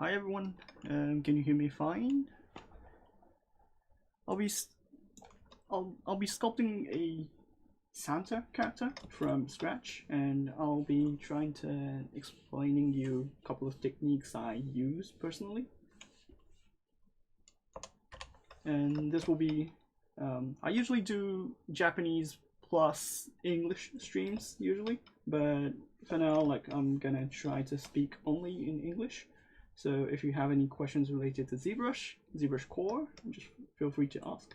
Hi everyone, can you hear me fine? I'll be sculpting a Santa character from scratch, and I'll be trying to explaining you a couple of techniques I use personally. And this will be, I usually do Japanese plus English streams usually, but for now, like, I'm gonna try to speak only in English. So if you have any questions related to ZBrush, ZBrush Core, just feel free to ask.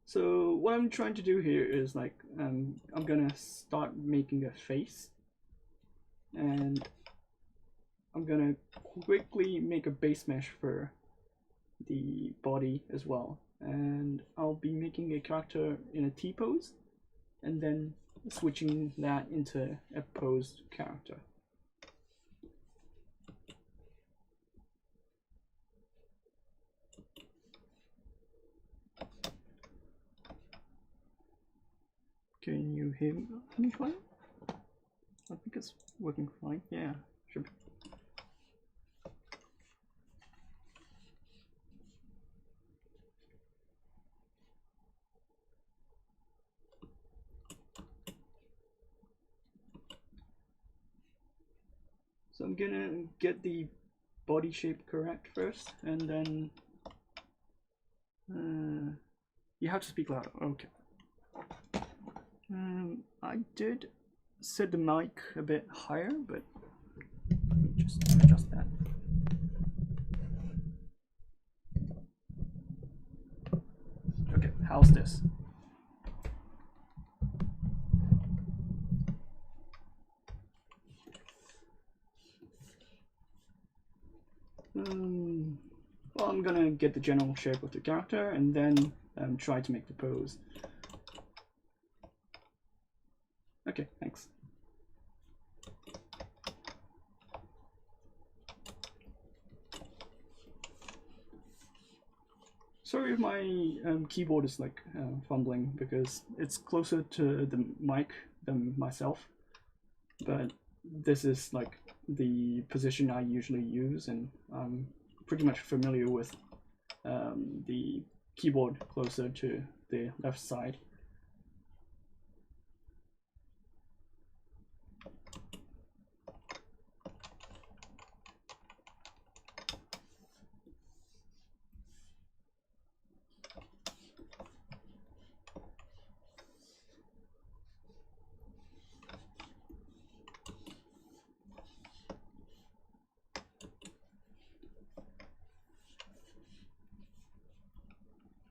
So what I'm trying to do here is, like, I'm gonna start making a face, and I'm gonna quickly make a base mesh for the body as well, and I'll be making a character in a T pose and then switching that into a posed character. Can you hear me fine? I think it's working fine. Yeah, should be. So I'm gonna get the body shape correct first, and then you have to speak louder. Okay. I did set the mic a bit higher, but let me just adjust that. Okay, how's this? Well, I'm gonna get the general shape of the character and then try to make the pose. Okay, thanks. Sorry if my keyboard is like fumbling because it's closer to the mic than myself, but this is like the position I usually use, and I'm pretty much familiar with the keyboard closer to the left side.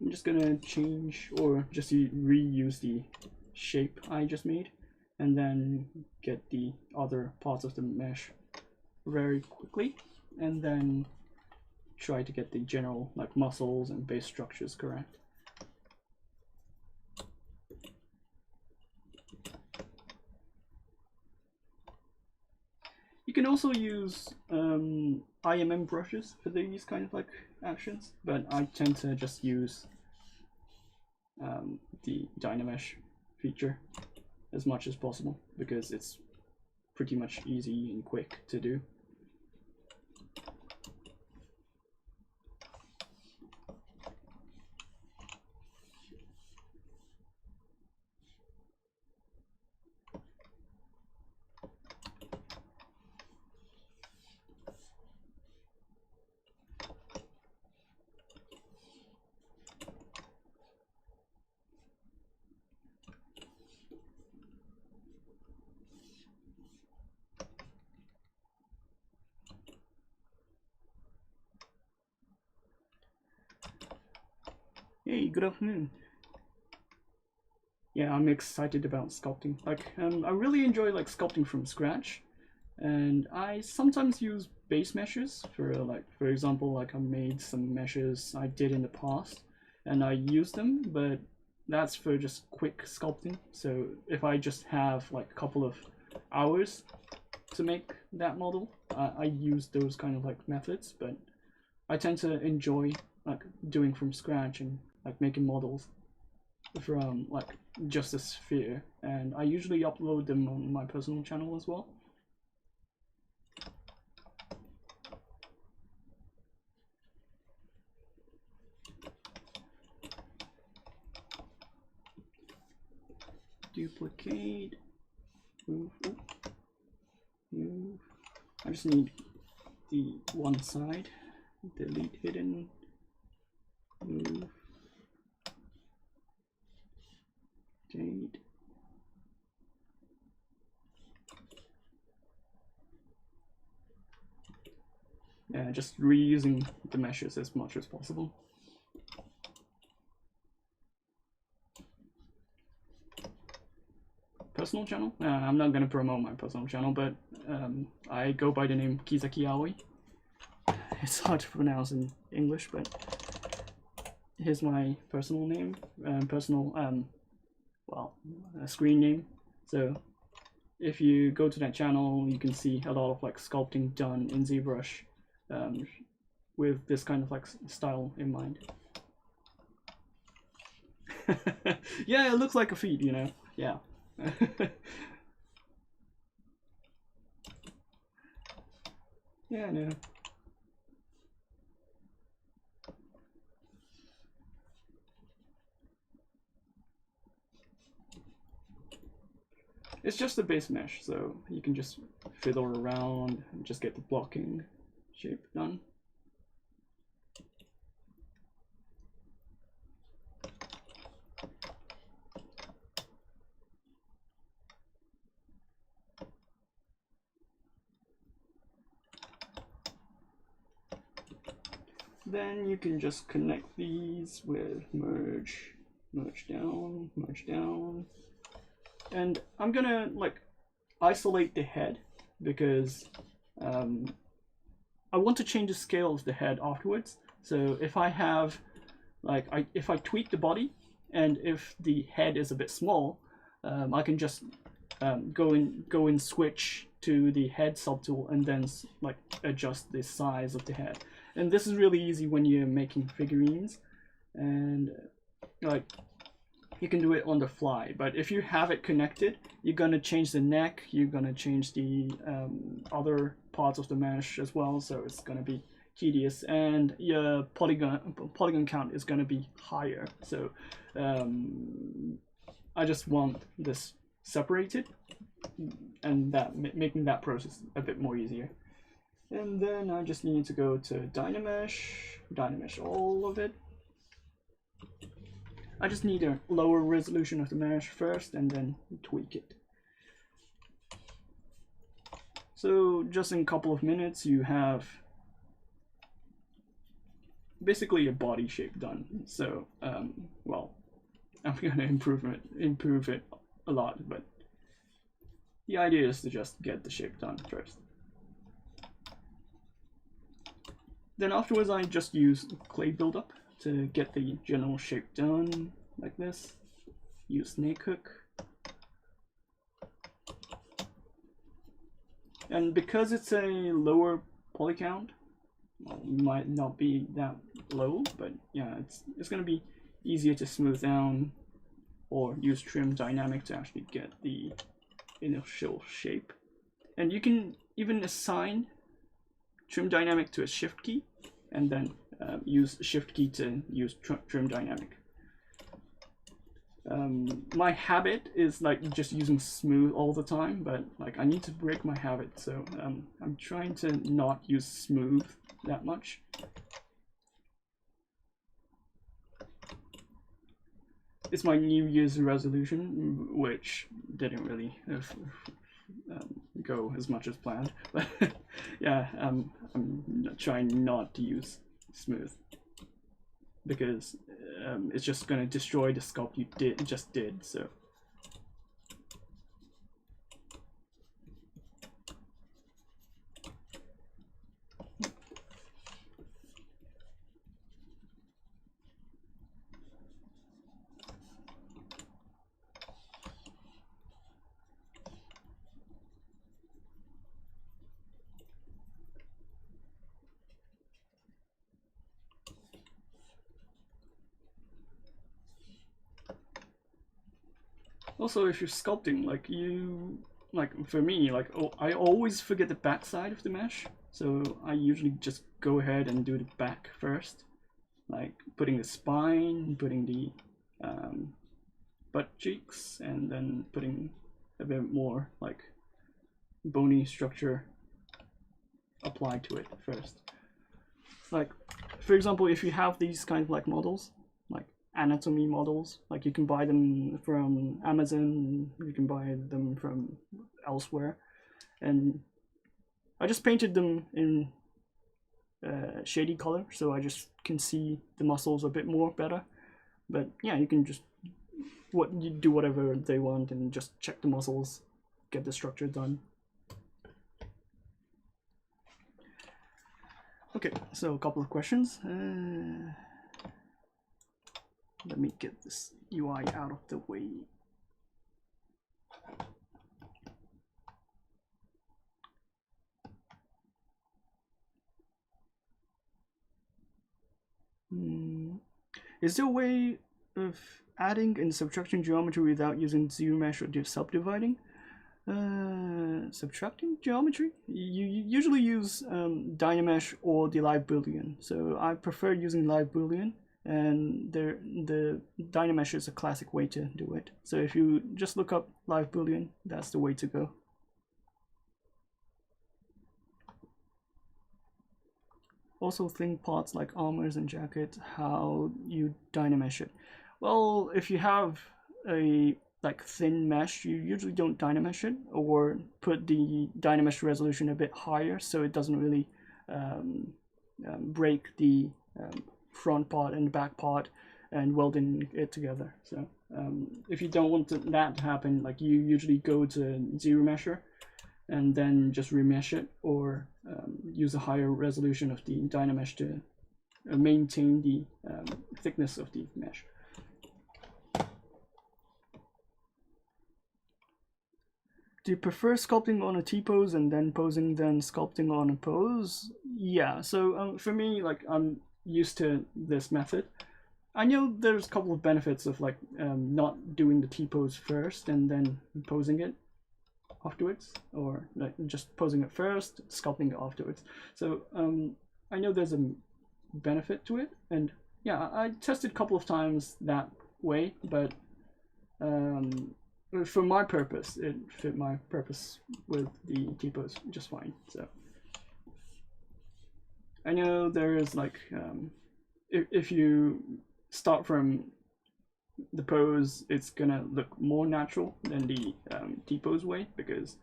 I'm just gonna change or just reuse the shape I just made, and then get the other parts of the mesh very quickly, and then try to get the general like muscles and base structures correct. You can also use IMM brushes for these kind of like actions, but I tend to just use the Dynamesh feature as much as possible because it's pretty much easy and quick to do. Hey, good afternoon. Yeah, I'm excited about sculpting. Like, I really enjoy like sculpting from scratch, and I sometimes use base meshes for like, for example, like I made some meshes I did in the past, and I use them, but that's for just quick sculpting. So if I just have like a couple of hours to make that model, I use those kind of like methods, but I tend to enjoy like doing from scratch and like making models from like just a sphere, and I usually upload them on my personal channel as well. duplicate, move, move. I just need the one side, delete hidden, move, delete. Yeah, just reusing the meshes as much as possible. Personal channel? I'm not going to promote my personal channel, but I go by the name Kizaki Aoi. It's hard to pronounce in English, but here's my personal name, screen name. So if you go to that channel, you can see a lot of like sculpting done in ZBrush with this kind of like style in mind. Yeah, it looks like a feet, you know. Yeah. Yeah, no. It's just a base mesh, so you can just fiddle around and just get the blocking shape done. Then you can just connect these with merge, merge down, and I'm gonna like isolate the head because I want to change the scale of the head afterwards. So if I have like if I tweak the body and if the head is a bit small, I can just go in switch to the head subtool and then like adjust the size of the head. And this is really easy when you're making figurines, and like you can do it on the fly. But if you have it connected, you're gonna change the neck, you're gonna change the other parts of the mesh as well, so it's gonna be tedious, and your polygon count is gonna be higher. So I just want this separated, and that making that process a bit more easier. And then I just need to go to Dynamesh all of it. I just need a lower resolution of the mesh first and then tweak it. So just in a couple of minutes you have basically a body shape done. So well, I'm gonna improve it a lot, but the idea is to just get the shape done first. Then afterwards I just use clay buildup to get the general shape done, like this. Use snake hook. And because it's a lower poly count, well, it might not be that low, but yeah, it's gonna be easier to smooth down or use trim dynamic to actually get the initial shape. And you can even assign trim dynamic to a shift key and then use shift key to use trim dynamic. My habit is like just using smooth all the time, but like I need to break my habit, so I'm trying to not use smooth that much. It's my New Year's resolution, which didn't really go as much as planned, but yeah, I'm trying not to use smooth because it's just going to destroy the sculpt you just did. So also, if you're sculpting, like for me, like I always forget the back side of the mesh, so I usually just go ahead and do the back first, like putting the spine, putting the butt cheeks and then putting a bit more like bony structure applied to it first. Like, for example, if you have these kind of like models, like anatomy models, like you can buy them from Amazon, you can buy them from elsewhere, and I just painted them in shady color so I just can see the muscles a bit more better. But yeah, you can just you do whatever they want and just check the muscles, get the structure done. Okay, so a couple of questions. Let me get this UI out of the way. Is there a way of adding and subtracting geometry without using ZBrush or subdividing? Subtracting geometry? You usually use Dynamesh or the live boolean. So I prefer using live boolean, and the Dynamesh is a classic way to do it. So if you just look up live boolean, that's the way to go. Also think parts like armors and jackets, how you Dynamesh it. Well, if you have a like thin mesh, you usually don't Dynamesh it, or put the Dynamesh resolution a bit higher so it doesn't really break the front part and the back part and welding it together. So if you don't want that to happen, like you usually go to ZBrush and then just remesh it, or use a higher resolution of the Dynamesh to maintain the thickness of the mesh. Do you prefer sculpting on a T-pose and then posing, then sculpting on a pose? Yeah, so for me, like I'm used to this method. I know there's a couple of benefits of like not doing the T-pose first and then posing it afterwards, or like just posing it first, sculpting it afterwards. So I know there's a benefit to it, and yeah, I tested a couple of times that way, but for my purpose, it fit my purpose with the T-pose just fine. So I know there is like if you start from the pose, it's gonna look more natural than the T-pose way, because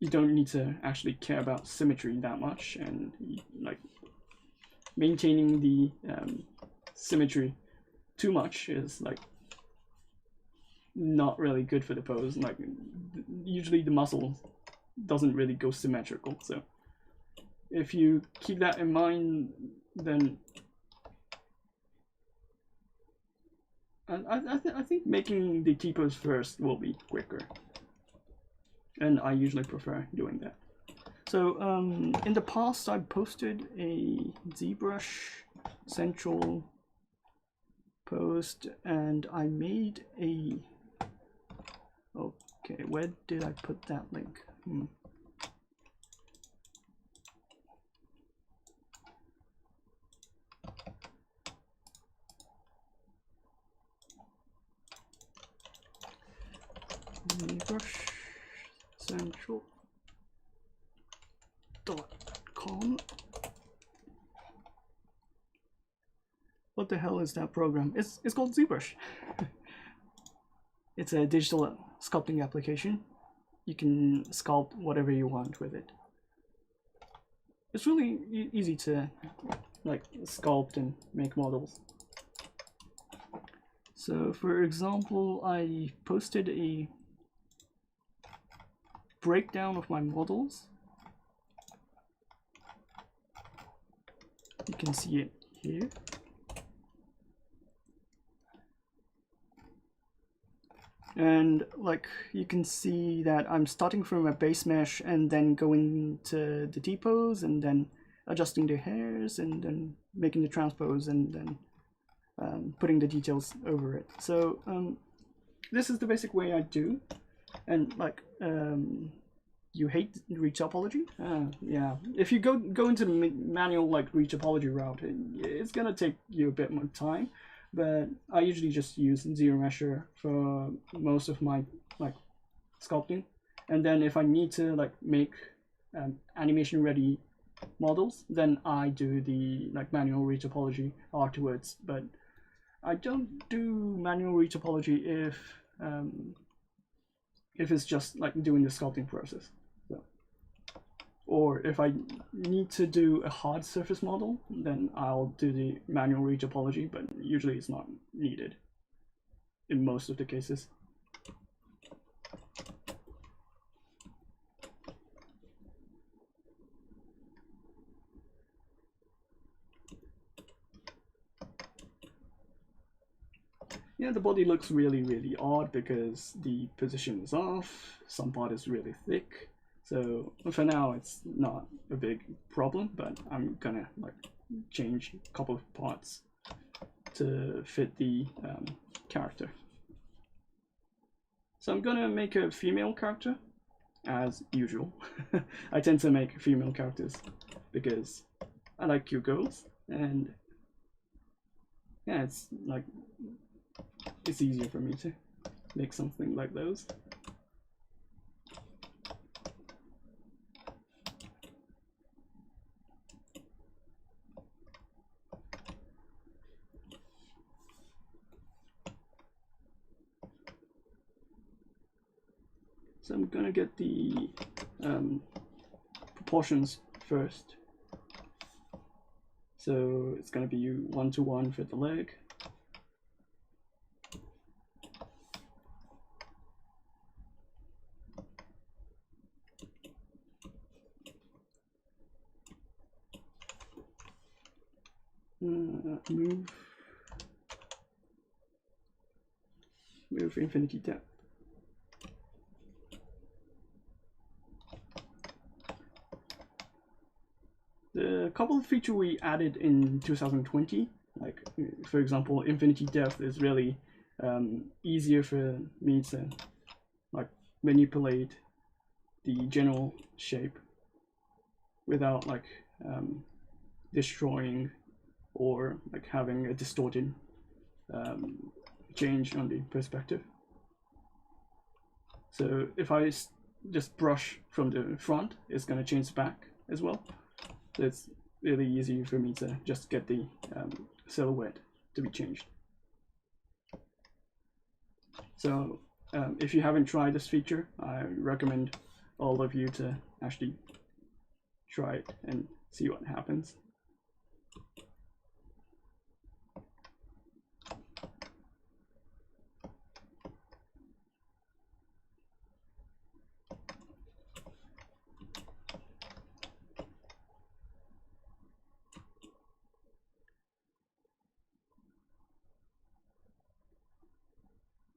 you don't need to actually care about symmetry that much, and like maintaining the symmetry too much is like not really good for the pose. Like usually the muscle doesn't really go symmetrical, so if you keep that in mind, then I think making the T-pose first will be quicker, and I usually prefer doing that. So in the past I posted a ZBrush central post, and I made a, okay, where did I put that link? ZBrush central.com. What the hell is that program? It's called ZBrush. It's a digital sculpting application. You can sculpt whatever you want with it. It's really easy to like sculpt and make models. So for example, I posted a breakdown of my models. You can see it here. And like you can see that I'm starting from a base mesh and then going to the T-pose and then adjusting the hairs and then making the transpose and then putting the details over it. So this is the basic way I do. And like you hate retopology? Yeah, if you go into the manual like retopology route, it's gonna take you a bit more time. but I usually just use ZBrush for most of my like sculpting, and then if I need to like make animation ready models, then I do the like manual retopology afterwards. But I don't do manual retopology if it's just like doing the sculpting process. So, or if I need to do a hard surface model, then I'll do the manual retopology, but usually it's not needed in most of the cases. Yeah, the body looks really odd because the position is off, some part is really thick. So for now it's not a big problem, but I'm gonna like change a couple of parts to fit the character. So I'm gonna make a female character as usual. I tend to make female characters because I like cute girls, and yeah, it's like it's easier for me to make something like those. So I'm gonna get the proportions first. So it's gonna be 1:1 for the leg. Move infinity depth. The couple of features we added in 2020, like for example, infinity depth is really easier for me to like manipulate the general shape without like destroying or like having a distorted change on the perspective. So if I just brush from the front, it's going to change back as well. So it's really easy for me to just get the silhouette to be changed. So if you haven't tried this feature, I recommend all of you to actually try it and see what happens.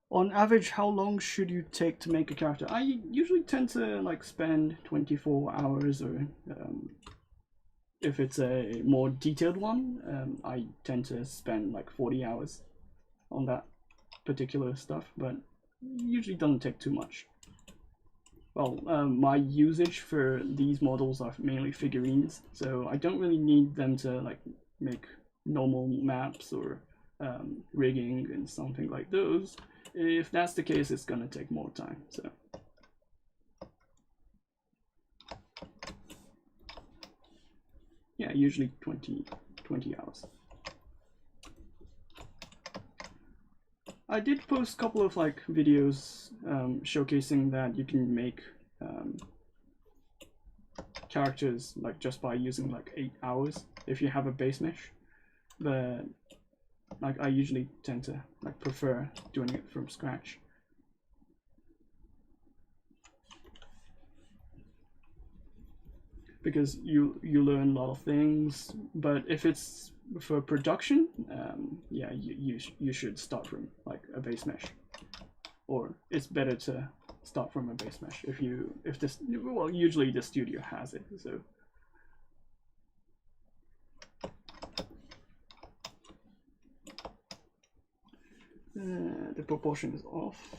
On average, how long should you take to make a character? I usually tend to like spend 24 hours, or if it's a more detailed one, I tend to spend like 40 hours on that particular stuff, but usually doesn't take too much. Well, my usage for these models are mainly figurines, so I don't really need them to like make normal maps or rigging and something like those. If that's the case, it's gonna take more time. So yeah, usually 20 hours. I did post a couple of like videos showcasing that you can make characters like just by using like 8 hours if you have a base mesh, but like I usually tend to like prefer doing it from scratch. Because you learn a lot of things, but if it's for production, yeah, you should start from like a base mesh, or it's better to start from a base mesh if this, well, usually the studio has it. So the proportion is off.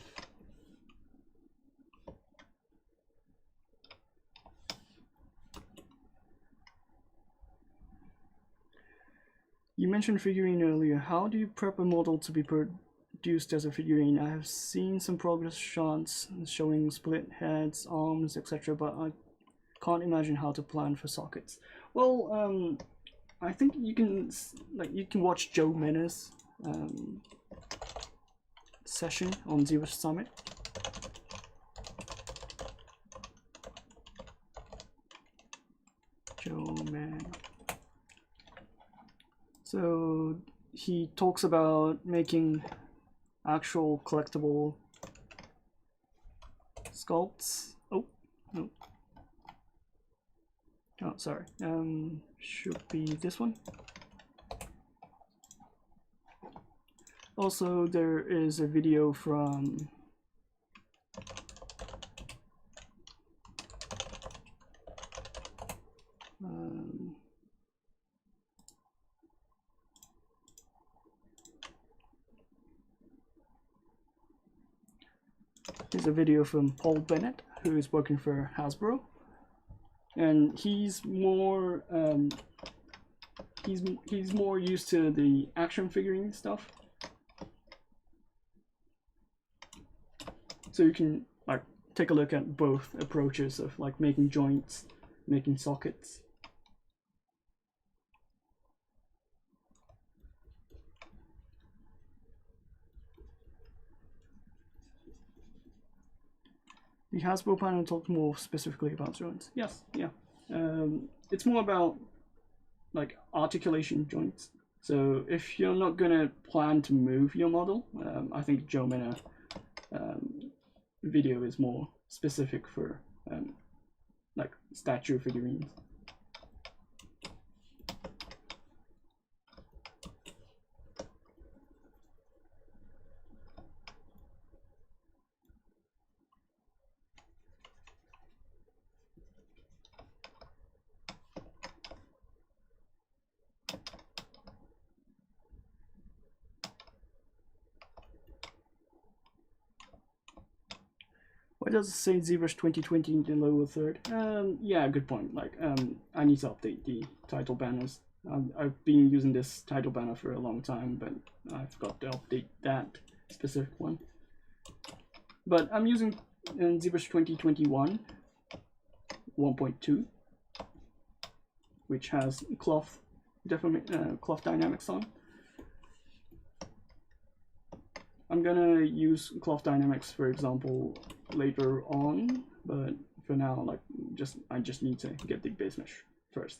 You mentioned figurine earlier. How do you prep a model to be produced as a figurine? I have seen some progress shots showing split heads, arms, etc., but I can't imagine how to plan for sockets. Well, I think you can watch Joe Mena's session on ZBrush Summit. Joe Man. So he talks about making actual collectible sculpts. Oh, no. Oh, sorry. Should be this one. Also, there is a video from here's a video from Paul Bennett, who is working for Hasbro, and he's more he's more used to the action figurine stuff. So you can like take a look at both approaches of like making joints, making sockets. The Hasbro panel talked more specifically about joints. Yes, yeah. It's more about like articulation joints. So if you're not gonna plan to move your model, I think Joe Mena video is more specific for like statue figurines. Why does it say ZBrush 2020 in the lower third? Yeah, good point. Like, I need to update the title banners. I've been using this title banner for a long time, but I forgot to update that specific one. But I'm using ZBrush 2021 1.2, which has cloth dynamics on. I'm gonna use cloth dynamics, for example, later on, but for now, like, I just need to get the base mesh first.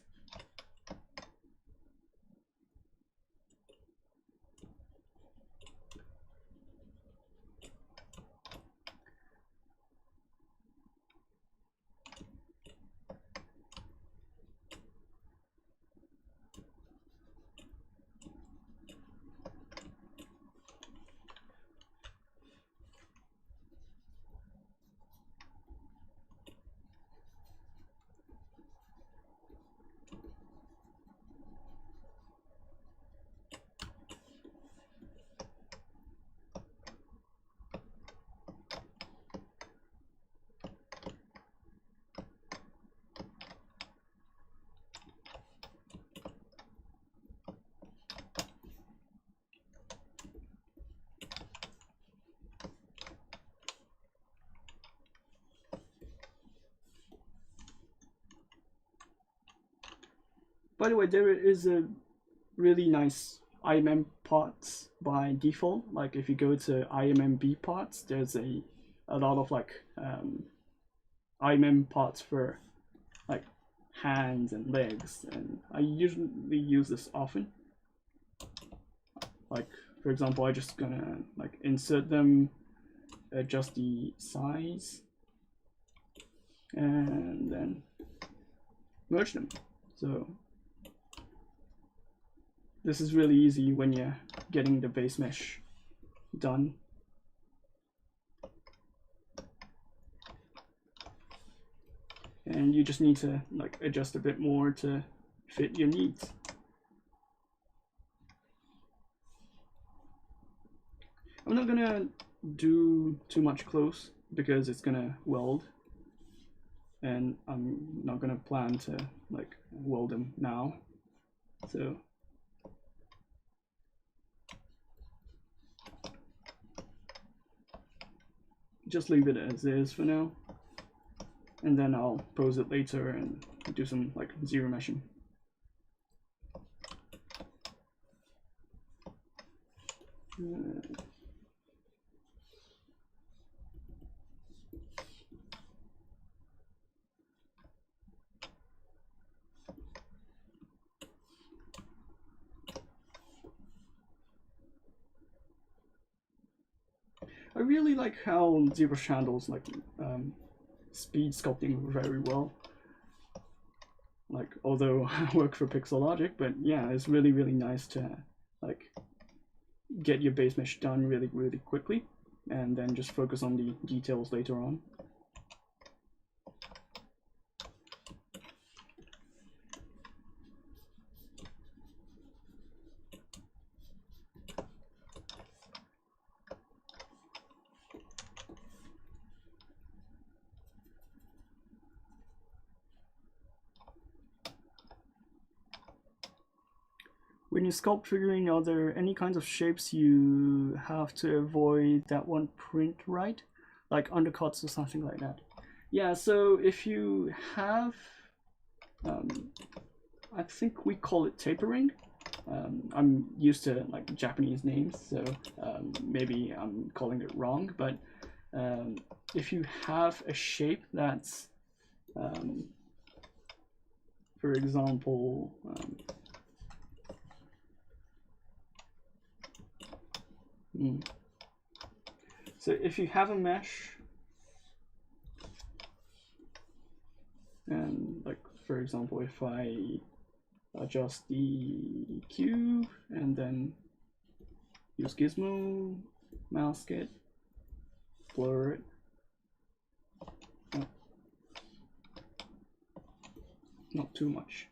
By the way, there is a really nice IMM parts by default. Like if you go to IMMB parts, there's a lot of like IMM parts for like hands and legs, and I usually use this often. Like for example, I just gonna like insert them, adjust the size, and then merge them. So this is really easy when you're getting the base mesh done. And you just need to like adjust a bit more to fit your needs. I'm not gonna do too much close because it's gonna weld, and I'm not gonna plan to like weld them now. So just leave it as is for now, and then I'll pose it later and do some like zero meshing. I really like how ZBrush handles like speed sculpting very well. Like, although I work for Pixologic, but yeah, it's really nice to like get your base mesh done really quickly, and then just focus on the details later on. When you sculpt figurine, are there any kinds of shapes you have to avoid that won't print right? Like undercuts or something like that? Yeah, so if you have, I think we call it tapering. I'm used to like Japanese names, so maybe I'm calling it wrong, but if you have a shape that's, for example, so if you have a mesh, and like for example, if I adjust the cube and then use Gizmo, mask it, blur it, not too much,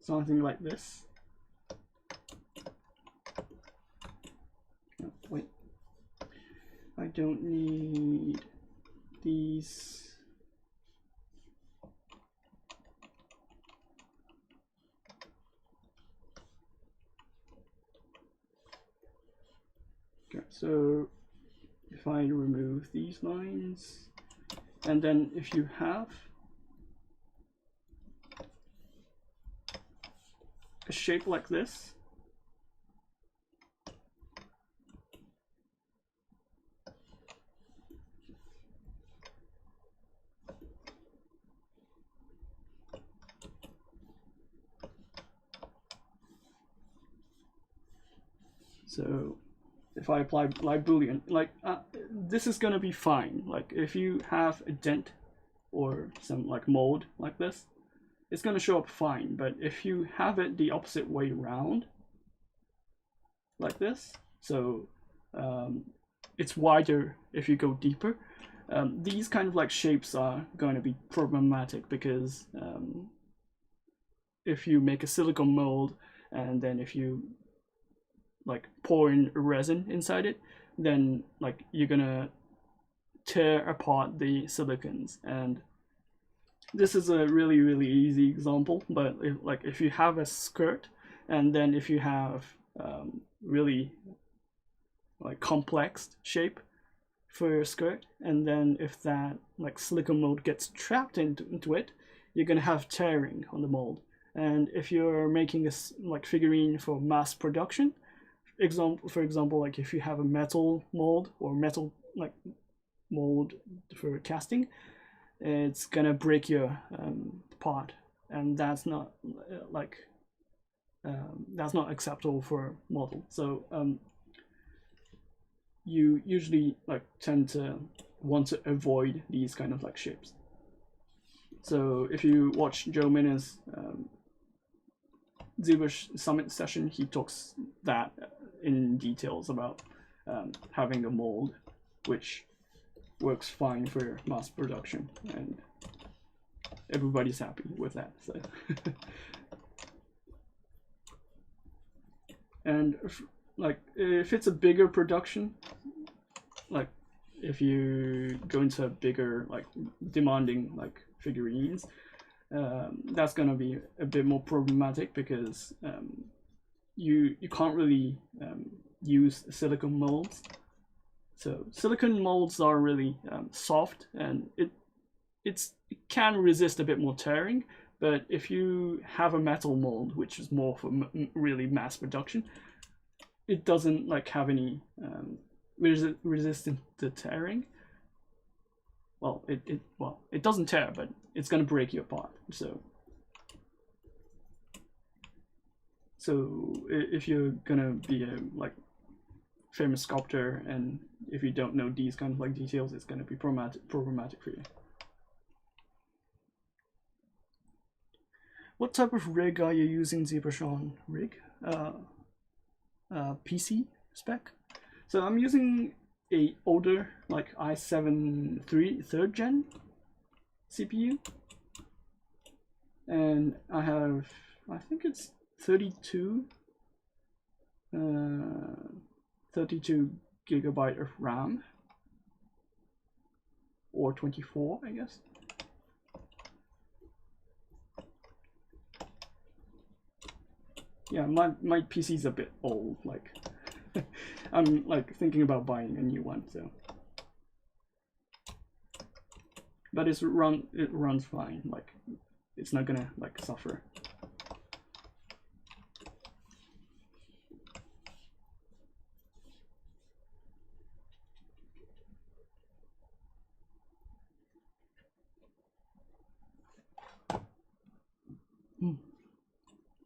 something like this. Wait, I don't need these. Okay, so if I remove these lines, and then if you have a shape like this, so if I apply Boolean, like this is gonna be fine. Like if you have a dent or some like mold like this, it's gonna show up fine. But if you have it the opposite way around, like this, so it's wider if you go deeper, these kind of like shapes are going to be problematic, because if you make a silicone mold and then if you like pour in resin inside it, then like you're gonna tear apart the silicons. And this is a really easy example, but if you have a skirt, and then if you have really like complex shape for your skirt, and then if that like silicone mold gets trapped into it, you're gonna have tearing on the mold. And if you're making a like figurine for mass production, for example, like if you have a metal mold or metal like mold for casting, it's gonna break your part, and that's not that's not acceptable for a model. So you usually like tend to want to avoid these kind of like shapes. So if you watch Joe Minna's ZBrush Summit session, he talks that in details about having a mold which works fine for mass production, and everybody's happy with that. So and if it's a bigger production, like if you go into bigger like demanding like figurines, that's gonna be a bit more problematic, because you can't really use silicone molds So silicone molds are really soft, and it can resist a bit more tearing. But if you have a metal mold, which is more for really mass production, it doesn't like have any resistance to tearing. Well, it doesn't tear, but it's gonna break you apart. So if you're gonna be a like famous sculptor, and if you don't know these kind of like details, it's gonna be problematic for you. What type of rig are you using ZBrush on? Rig? PC spec? So I'm using a older like i7 3rd gen CPU, and I have, I think it's 32 gigabyte of RAM, or 24, I guess. Yeah, my PC's a bit old, like I'm like thinking about buying a new one, so. But it runs fine, like it's not gonna like suffer.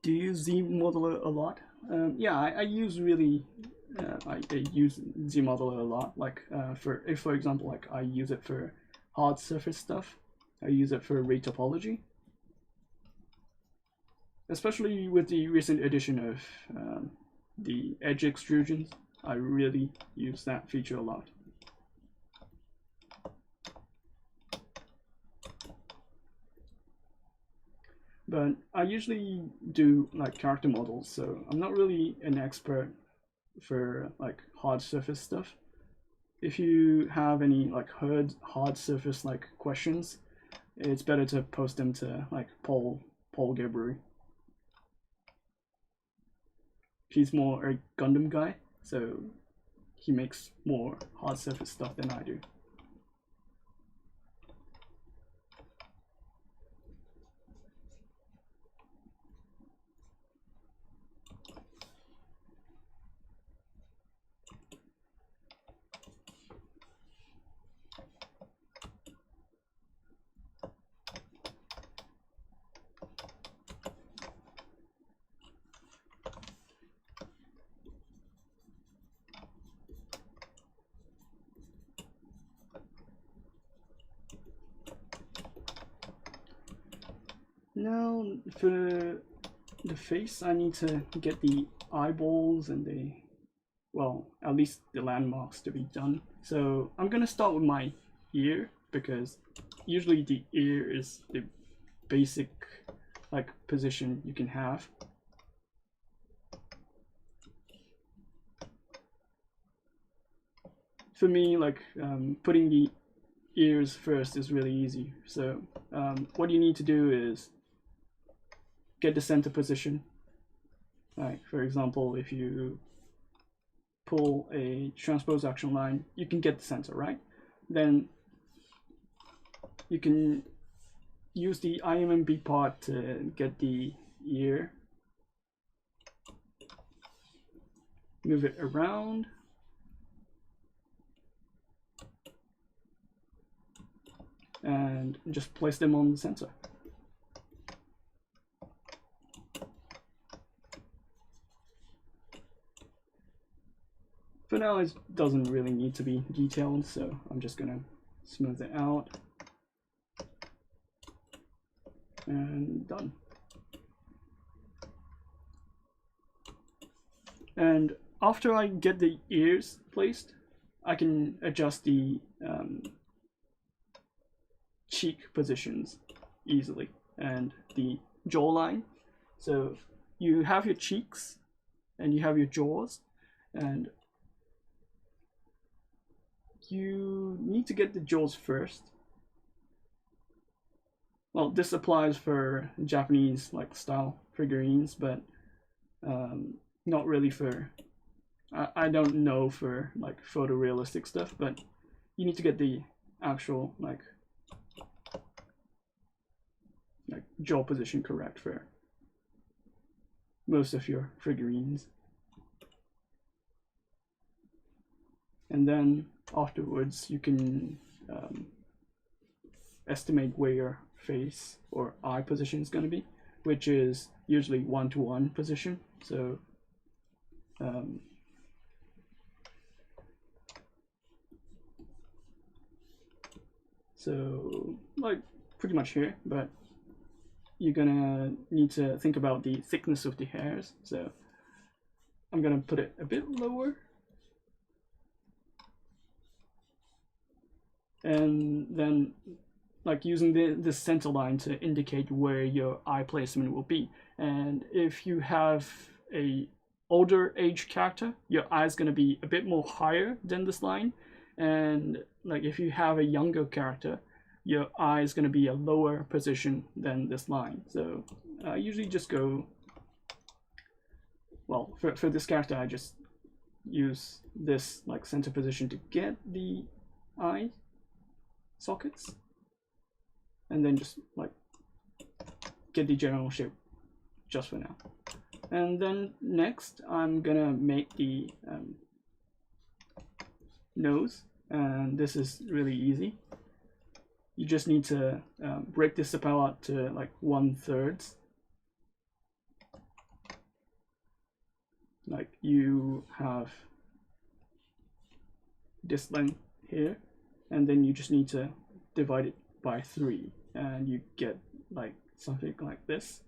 Do you use ZModeler a lot? Yeah, I use really, I use ZModeler a lot. Like for example, like I use it for hard surface stuff. I use it for ray topology, especially with the recent addition of the edge extrusions. I really use that feature a lot. But I usually do like character models, so I'm not really an expert for like hard surface stuff. If you have any like hard surface like questions, it's better to post them to like Paul Gabriel. He's more a Gundam guy, so he makes more hard surface stuff than I do. Now for the face, I need to get the eyeballs and the, well, at least the landmarks to be done. So I'm gonna start with my ear, because usually the ear is the basic like position you can have. For me, like putting the ears first is really easy. So what you need to do is get the center position. Like for example, if you pull a transpose action line, you can get the center, right? Then you can use the IMMB part to get the ear, move it around, and just place them on the center. For now, it doesn't really need to be detailed, so I'm just gonna smooth it out. And done. And after I get the ears placed, I can adjust the cheek positions easily, and the jawline. So you have your cheeks and you have your jaws, and you need to get the jaws first. Well, this applies for Japanese like style figurines, but not really for I don't know for like photorealistic stuff, but you need to get the actual like jaw position correct for most of your figurines. And then afterwards you can estimate where your face or eye position is going to be, which is usually 1-to-1 position. So like pretty much here, but you're gonna need to think about the thickness of the hairs. So I'm gonna put it a bit lower, and then like using the center line to indicate where your eye placement will be. And if you have a older age character, your eye is going to be a bit more higher than this line, and like if you have a younger character, your eye is going to be a lower position than this line. So I usually just go, well, for this character I just use this like center position to get the eye sockets, and then just like get the general shape just for now. And then next I'm gonna make the nose, and this is really easy. You just need to break this apart to like 1/3. Like you have this length here, and then you just need to divide it by 3, and you get like something like this.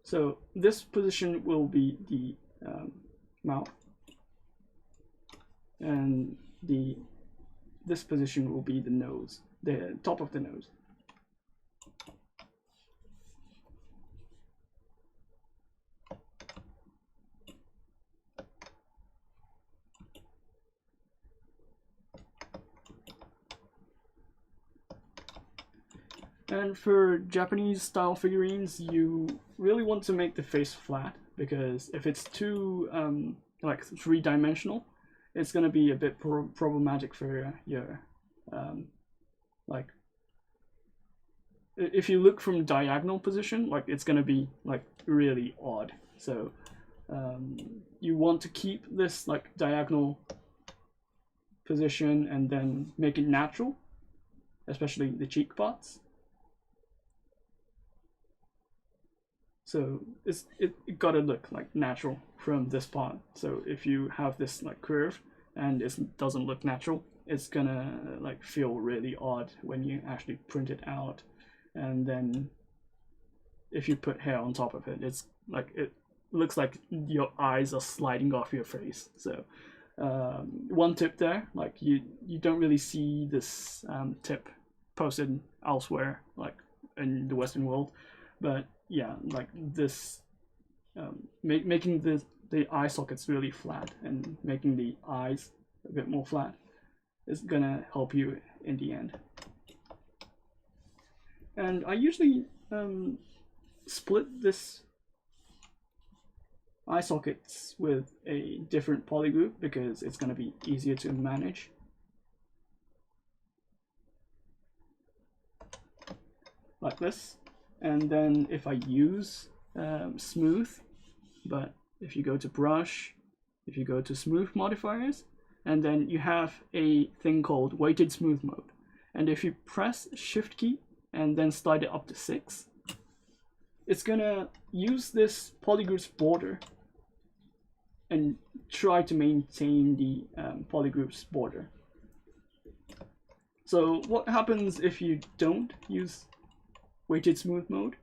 So this position will be the mouth, and this position will be the nose, the top of the nose. And for Japanese style figurines, you really want to make the face flat, because if it's too like 3-dimensional, it's going to be a bit problematic for your like if you look from diagonal position, like it's going to be like really odd. So you want to keep this like diagonal position and then make it natural, especially the cheek parts. So it gotta look like natural from this part. So if you have this like curve and it doesn't look natural, it's gonna like feel really odd when you actually print it out. And then if you put hair on top of it, it's like it looks like your eyes are sliding off your face. So one tip there, like you don't really see this tip posted elsewhere, like in the Western world, but yeah, like this, making the eye sockets really flat and making the eyes a bit more flat is gonna help you in the end. And I usually split this eye sockets with a different polygroup because it's gonna be easier to manage. Like this. And then if I use smooth, but if you go to brush, if you go to smooth modifiers, and then you have a thing called weighted smooth mode. And if you press shift key and then slide it up to 6, it's gonna use this polygroup's border and try to maintain the polygroup's border. So what happens if you don't use weighted smooth mode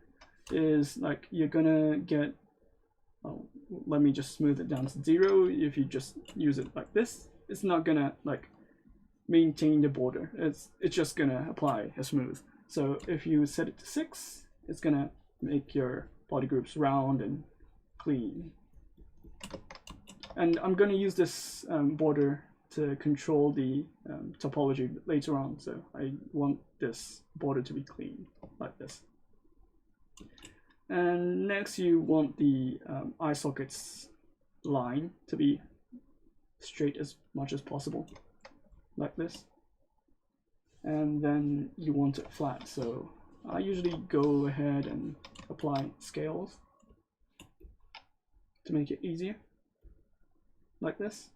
is like you're gonna get, oh, let me just smooth it down to 0. If you just use it like this, it's not gonna like maintain the border. It's just gonna apply a smooth. So if you set it to 6, it's gonna make your polygroups round and clean. And I'm gonna use this border to control the topology later on, so I want this border to be clean like this. And next you want the eye sockets line to be straight as much as possible, like this. And then you want it flat, so I usually go ahead and apply scales to make it easier, like this.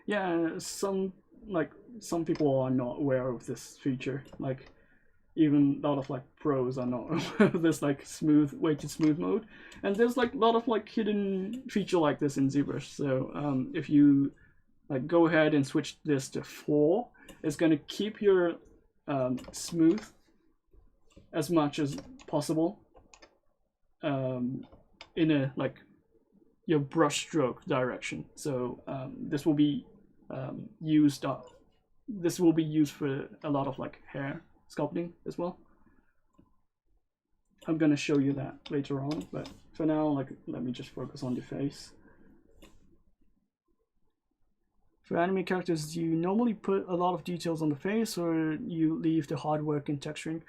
Yeah, some people are not aware of this feature. Like, even a lot of like pros are not aware of this like weighted smooth mode. And there's like a lot of like hidden feature like this in ZBrush. So if you like go ahead and switch this to 4, it's gonna keep your smooth as much as possible in a like your brush stroke direction. So this will be used for a lot of like hair sculpting as well. I'm gonna show you that later on, but for now, like, let me just focus on the face. For anime characters, do you normally put a lot of details on the face, or you leave the hard work in texturing?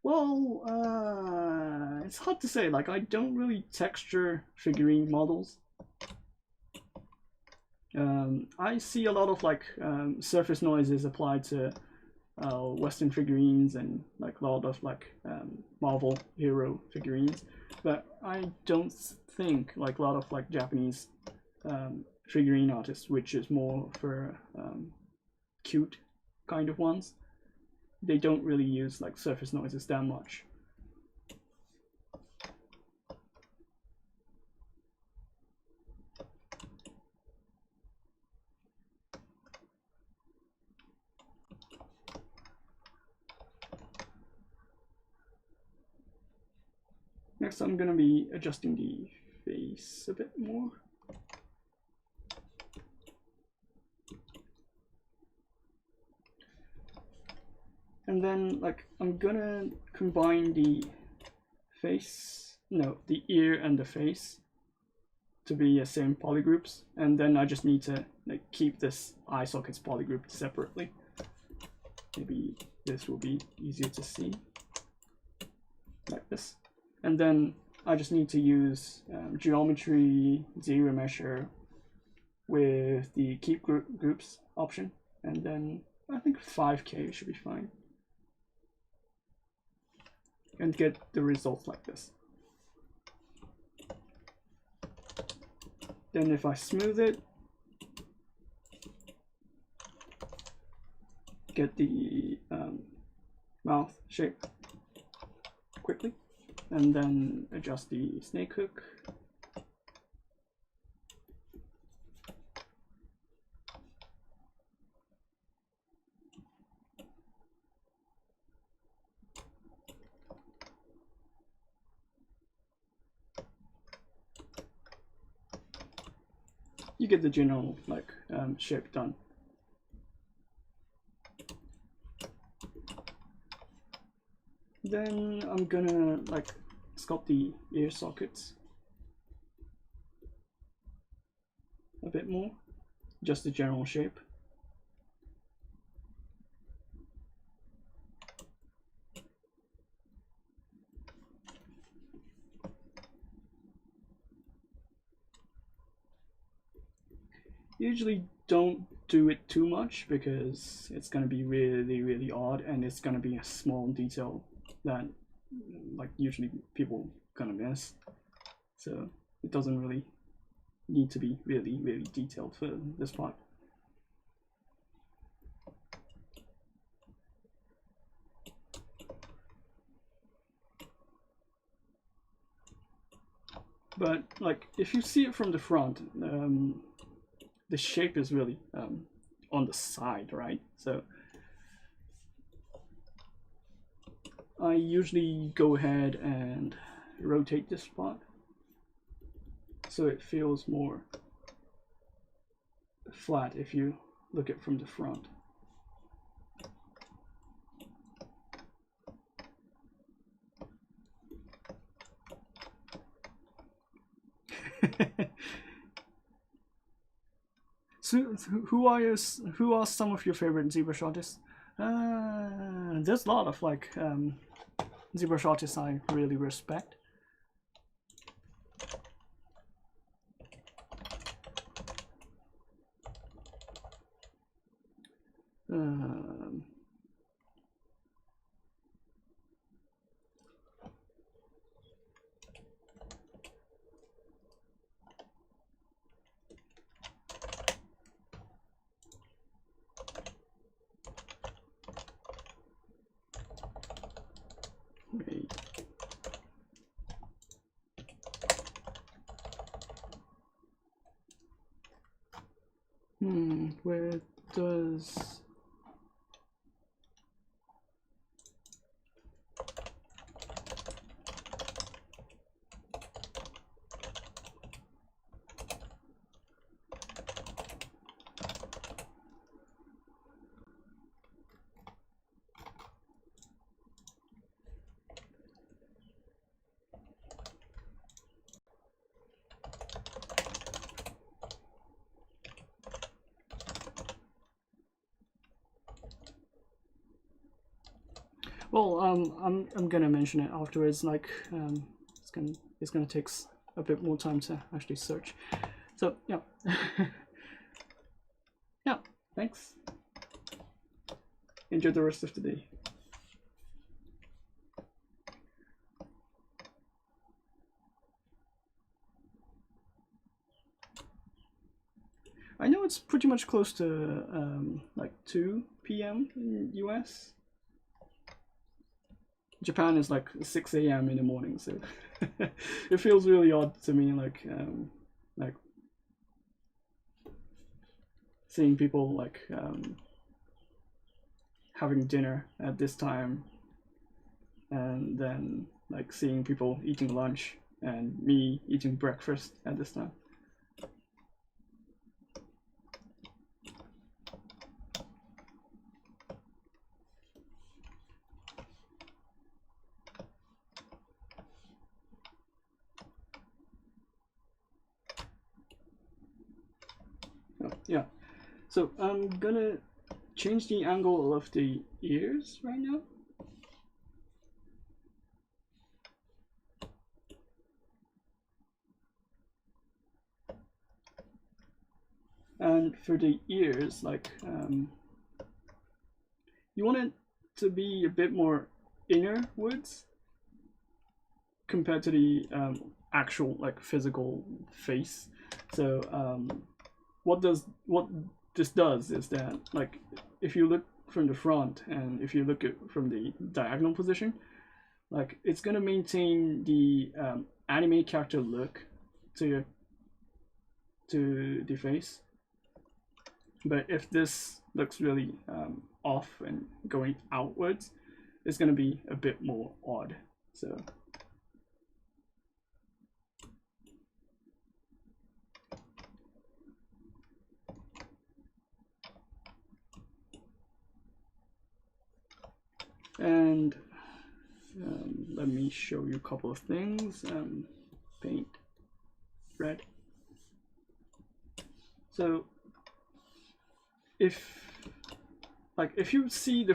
Well, it's hard to say. Like, I don't really texture figurine models. I see a lot of like surface noises applied to Western figurines and like a lot of like Marvel hero figurines, but I don't think like a lot of like Japanese figurine artists, which is more for cute kind of ones, they don't really use like surface noises that much. Next, I'm going to be adjusting the face a bit more. And then, like, I'm going to combine the ear and the face to be the same polygroups. And then I just need to like keep this eye sockets polygrouped separately. Maybe this will be easier to see, like this. And then I just need to use geometry, ZBrush with the keep groups option. And then I think 5K should be fine. And get the results like this. Then if I smooth it, get the mouth shape quickly. And then adjust the snake hook. You get the general like shape done. Then I'm gonna like sculpt the ear sockets a bit more, just the general shape. Usually don't do it too much because it's going to be really odd, and it's going to be a small detail that like usually people kind of miss. So it doesn't really need to be really detailed for this part. But like if you see it from the front, the shape is really on the side, right? So I usually go ahead and rotate this spot so it feels more flat if you look at it from the front. So who are some of your favorite ZBrush artists? There's a lot of like ZBrush artists I really respect. Wait. Where does well, I'm gonna mention it afterwards. Like, it's gonna take a bit more time to actually search. So yeah, yeah. Thanks. Enjoy the rest of the day. I know it's pretty much close to like 2 p.m. in US. Japan is like 6 a.m. in the morning, so it feels really odd to me, like seeing people like having dinner at this time, and then like seeing people eating lunch and me eating breakfast at this time. Yeah, so I'm gonna change the angle of the ears right now. And for the ears, like you want it to be a bit more innerwards compared to the actual like physical face. So what this does is that, like, if you look from the front and if you look at from the diagonal position, like, it's gonna maintain the anime character look to the face. But if this looks really off and going outwards, it's gonna be a bit more odd. So and let me show you a couple of things. Paint red. So if you see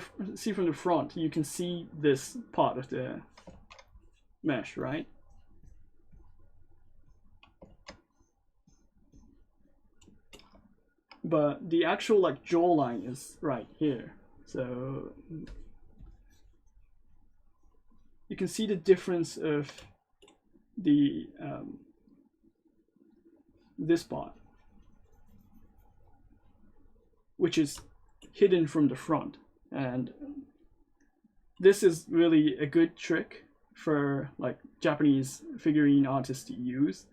from the front, you can see this part of the mesh, right? But the actual like jawline is right here. So you can see the difference of the this part, which is hidden from the front, and this is really a good trick for like Japanese figurine artists to use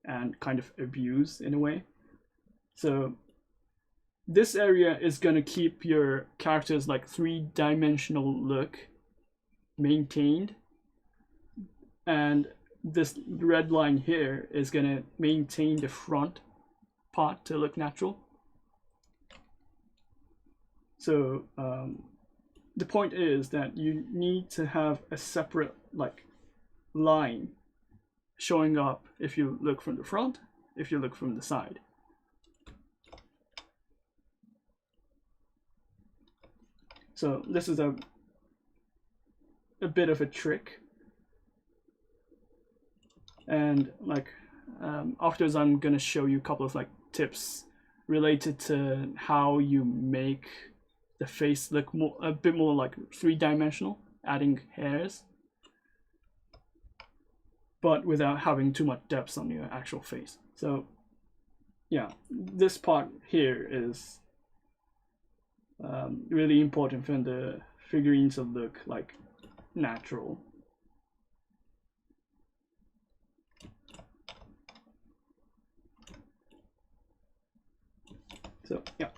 and kind of abuse in a way. So this area is going to keep your characters like three-dimensional look maintained, and this red line here is gonna maintain the front part to look natural. So the point is that you need to have a separate like line showing up if you look from the front, if you look from the side. So this is a bit of a trick, and like afterwards I'm gonna show you a couple of like tips related to how you make the face look a bit more like three-dimensional, adding hairs, but without having too much depth on your actual face. So yeah, this part here is really important for the figurine to look like natural. So yeah.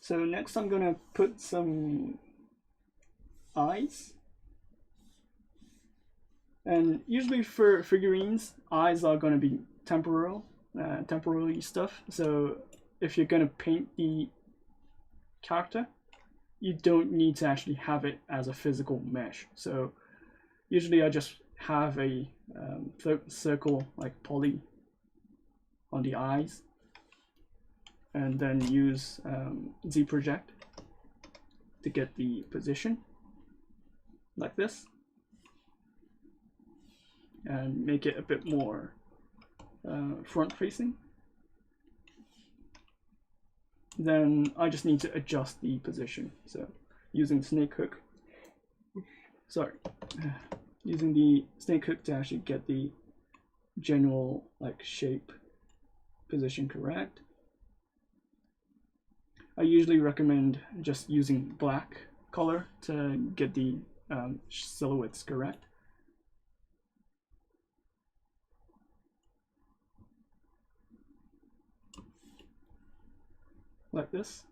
So next I'm gonna put some eyes. And usually for figurines, eyes are gonna be temporary stuff. So if you're gonna paint the character, you don't need to actually have it as a physical mesh. So usually I just have a circle like poly on the eyes, and then use ZBrush to get the position like this, and make it a bit more front facing. Then I just need to adjust the position. So using snake hook, using the snake hook to actually get the general like shape position correct. I usually recommend just using black color to get the silhouettes correct. Like this.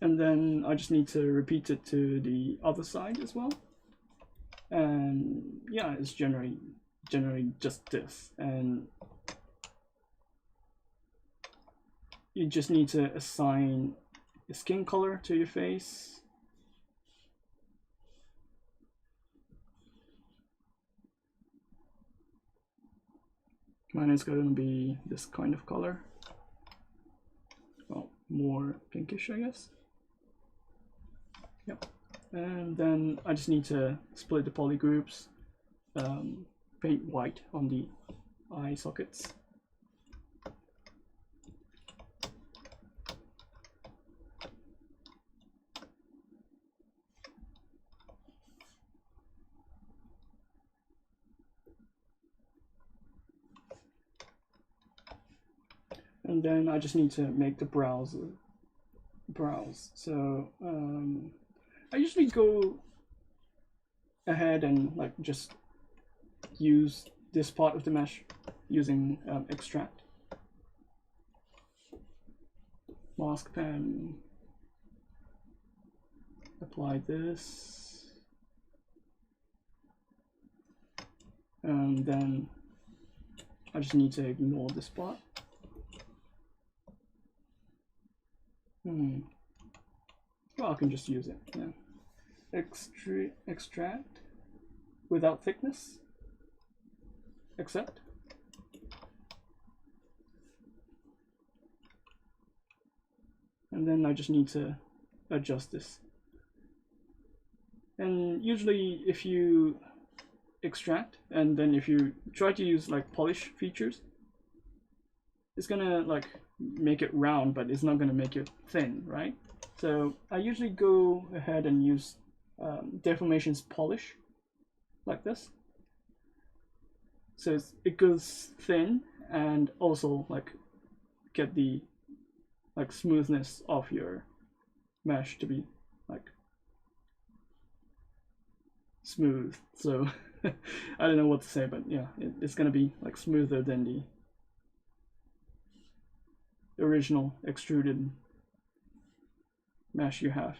And then I just need to repeat it to the other side as well. And yeah, it's generally just this. And you just need to assign a skin color to your face. Mine is going to be this kind of color. Well, more pinkish, I guess. Yep. And then I just need to split the poly groups, paint white on the eye sockets. And then I just need to make the brows. So I usually go ahead and like just use this part of the mesh using extract, mask pen, apply this, and then I just need to ignore this part. Well, I can just use it. Yeah. Extract without thickness. Accept. And then I just need to adjust this. And usually if you extract and then if you try to use like polish features, it's gonna like make it round, but it's not gonna make it thin, right? So I usually go ahead and use deformations polish like this. So it goes thin and also like get the like smoothness of your mesh to be like smooth. So I don't know what to say, but yeah, it's gonna be like smoother than the original extruded mesh you have.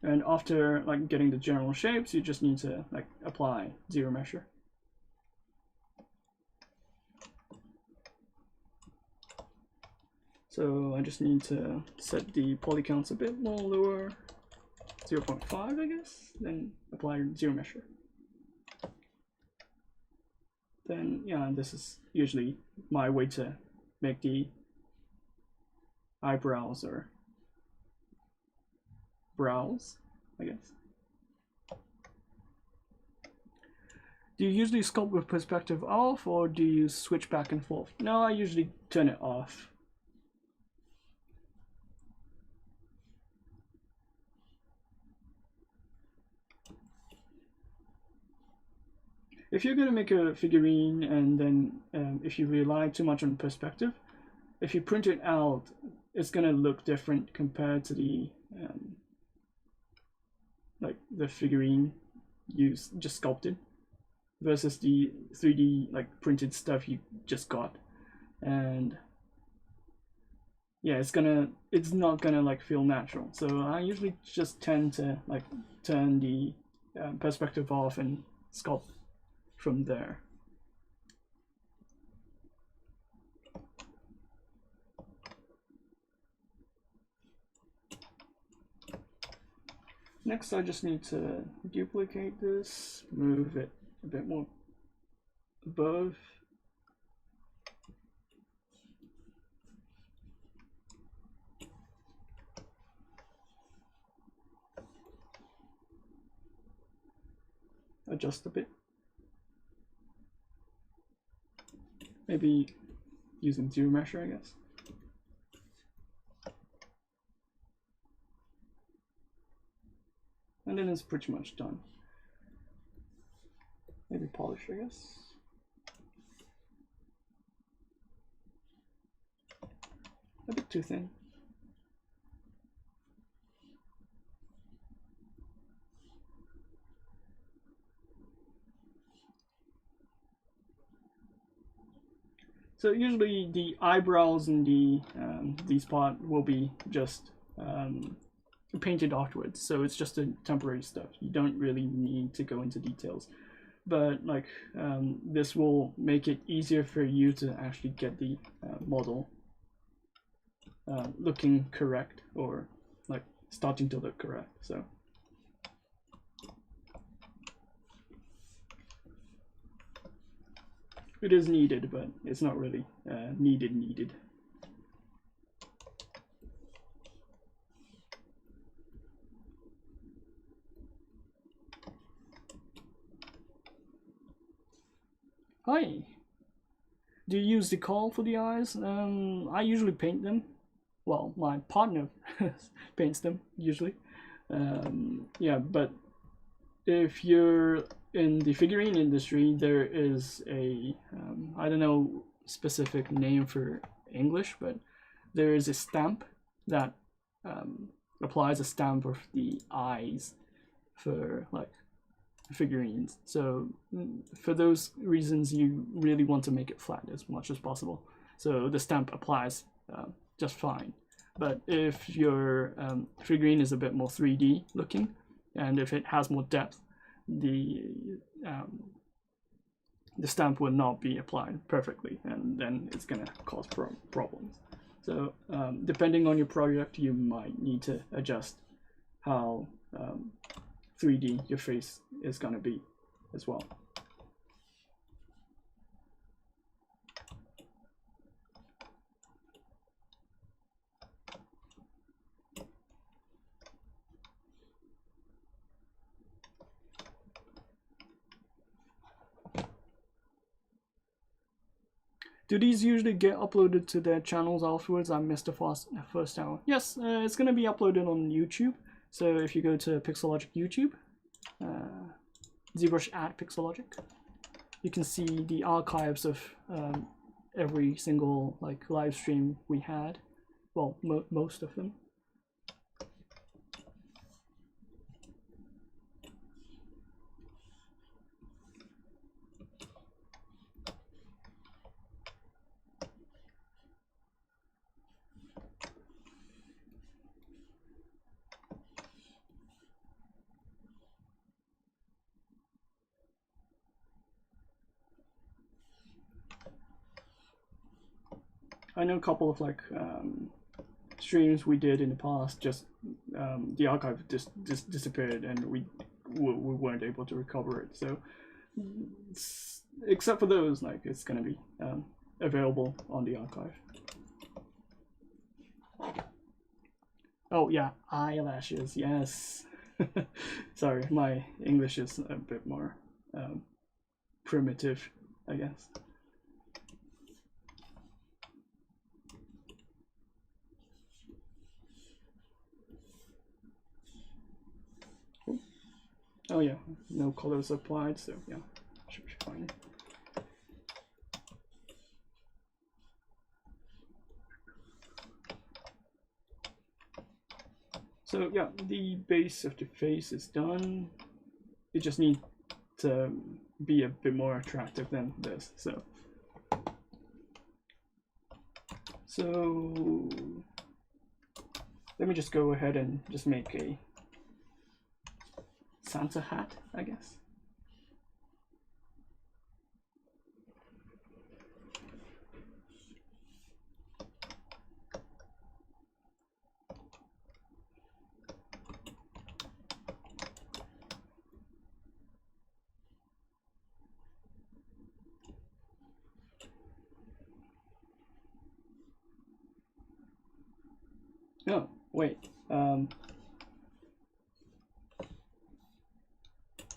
And after like getting the general shapes, you just need to like apply ZBrush. So I just need to set the poly counts a bit more lower, 0.5 I guess, then apply ZBrush. Then yeah, this is usually my way to make the eyebrows or brows, I guess. Do you usually sculpt with perspective off, or do you switch back and forth? No, I usually turn it off. If you're going to make a figurine and then if you rely too much on perspective, if you print it out, it's going to look different compared to the like the figurine you just sculpted versus the 3D like printed stuff you just got. And yeah, it's not gonna like feel natural. So I usually just tend to like turn the perspective off and sculpt from there. Next, I just need to duplicate this, move it a bit more above. Adjust a bit. Maybe using ZBrush, I guess. And then it's pretty much done. Maybe polish, I guess. A bit too thin. So usually the eyebrows and the these part will be just painted afterwards, so it's just a temporary stuff. You don't really need to go into details, but like this will make it easier for you to actually get the model looking correct, or like starting to look correct. So it is needed, but it's not really needed. Hi. Do you use the coal for the eyes? I usually paint them. Well, my partner paints them usually. Yeah, but if you're in the figurine industry, there is a I don't know specific name for English, but there is a stamp that applies a stamp of the eyes for like figurines. So for those reasons, you really want to make it flat as much as possible, so the stamp applies just fine. But if your figurine is a bit more 3D looking, and if it has more depth, the stamp will not be applied perfectly, and then it's gonna cause problems. So depending on your project, you might need to adjust how 3D your face is gonna be as well. Do these usually get uploaded to their channels afterwards? I missed the first hour. Yes, it's going to be uploaded on YouTube. So if you go to Pixologic YouTube, ZBrush at Pixologic, you can see the archives of every single like live stream we had. Well, most of them. I know a couple of like streams we did in the past, just the archive just disappeared and we weren't able to recover it. So except for those, like it's gonna be available on the archive. Oh yeah, eyelashes, yes. Sorry, my English is a bit more primitive, I guess. Oh yeah, no colors applied, so yeah, should be fine. So yeah, the base of the face is done. It just needs to be a bit more attractive than this. So let me just go ahead and just make a Santa hat, I guess. Oh, wait.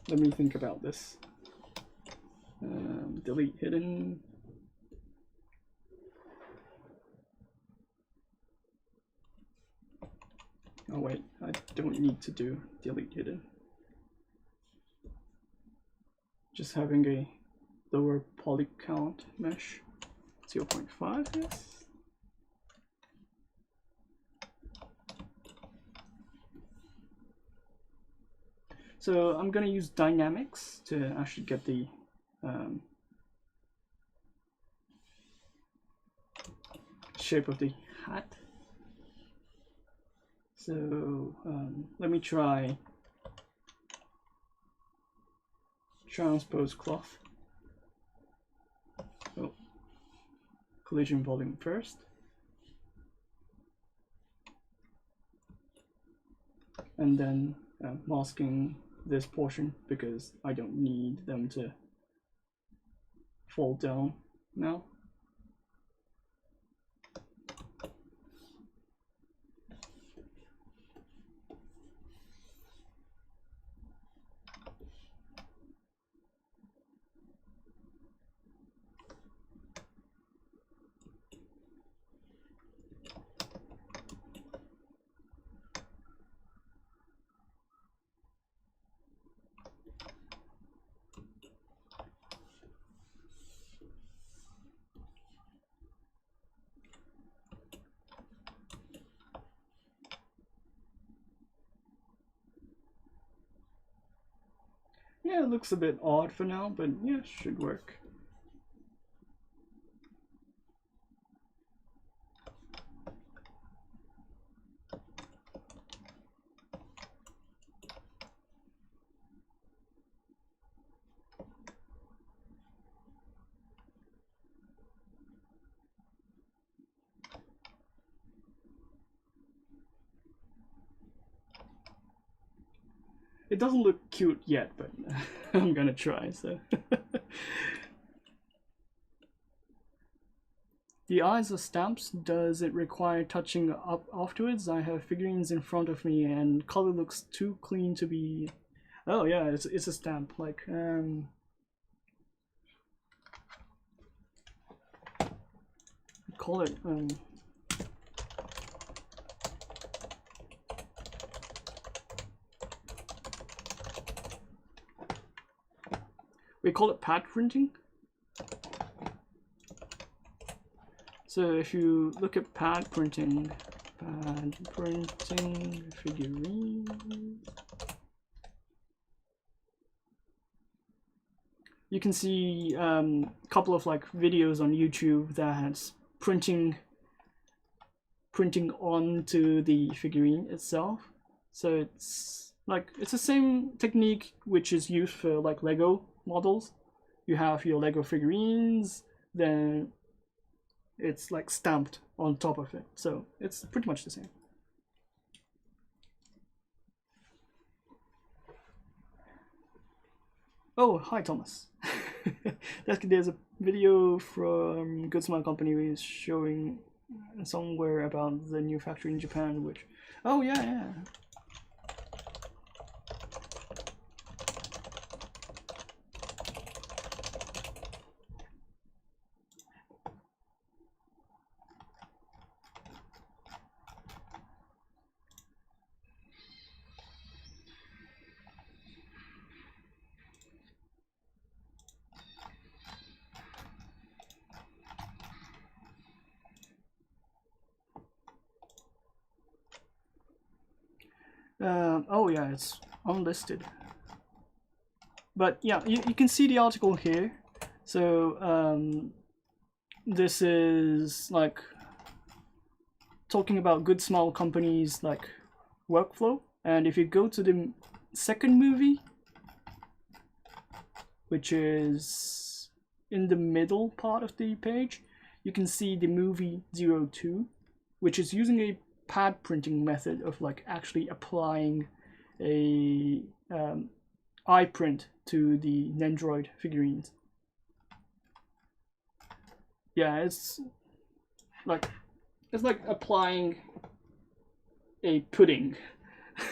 Let me think about this. Delete hidden. Oh wait, I don't need to do delete hidden. Just having a lower poly count mesh. 0.5, yes. So I'm gonna use dynamics to actually get the shape of the hat. So let me try transpose cloth. Oh, collision volume first. And then masking this portion because I don't need them to fall down now. Yeah, it looks a bit odd for now, but yeah, should work. It doesn't look cute yet, but I'm gonna try, so. The eyes are stamps. Does it require touching up afterwards? I have figurines in front of me and color looks too clean to be... Oh yeah, it's a stamp, like, call it, we call it pad printing. So if you look at pad printing figurines, you can see a couple of like videos on YouTube that's printing onto the figurine itself. So it's the same technique which is used for like Lego models. You have your Lego figurines, then it's like stamped on top of it. So it's pretty much the same. Oh, hi Thomas. There's a video from Good Smile Company showing somewhere about the new factory in Japan, which, oh yeah. Oh yeah, it's unlisted. But yeah, you can see the article here. So this is like talking about Good Smile Company's like workflow. And if you go to the second movie, which is in the middle part of the page, you can see the movie 02, which is using a pad printing method of like actually applying a eye print to the Nendroid figurines. Yeah, it's like applying a pudding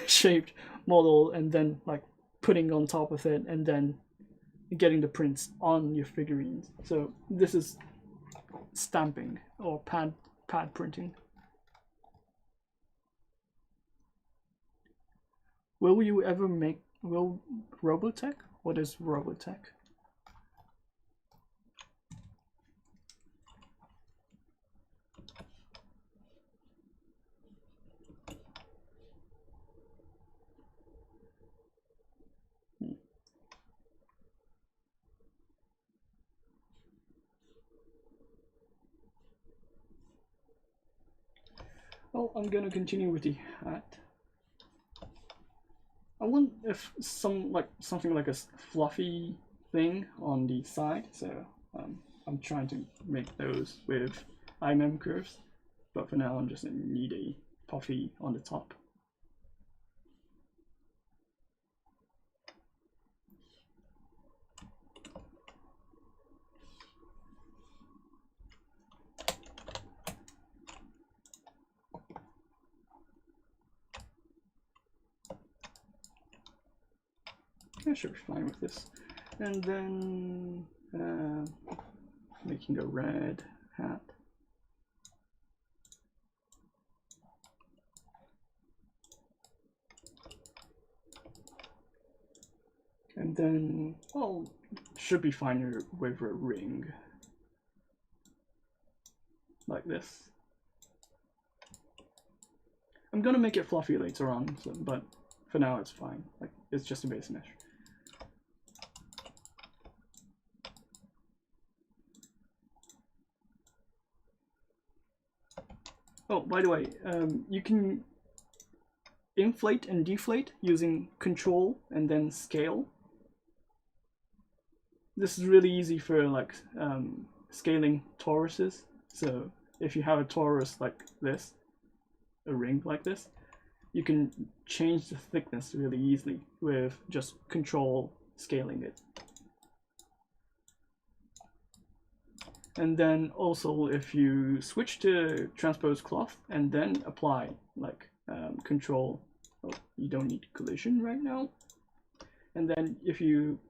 shaped model and then like putting on top of it and then getting the prints on your figurines. So this is stamping or pad printing. Will you ever make Robotech? What is Robotech? Well, I'm gonna continue with the hat. I want if something like a fluffy thing on the side, so I'm trying to make those with IMEM curves, but for now I'm just gonna need a puffy on the top. I should be fine with this. And then making a red hat. And then, well, should be fine with a ring. Like this. I'm gonna make it fluffy later on, so, but for now it's fine. Like, it's just a base mesh. Oh, by the way, you can inflate and deflate using control and then scale. This is really easy for like scaling toruses. So if you have a torus like this, a ring like this, you can change the thickness really easily with just control scaling it. And then also if you switch to transpose cloth and then apply like control, oh, you don't need collision right now. And then if you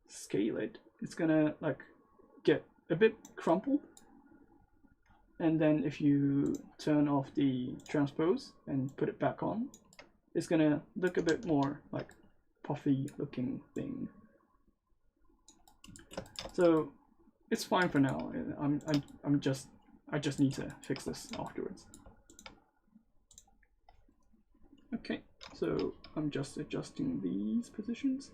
scale it, it's gonna like get a bit crumpled. And then if you turn off the transpose and put it back on, it's gonna look a bit more like puffy looking thing. So it's fine for now. I just need to fix this afterwards. Okay, so I'm just adjusting these positions.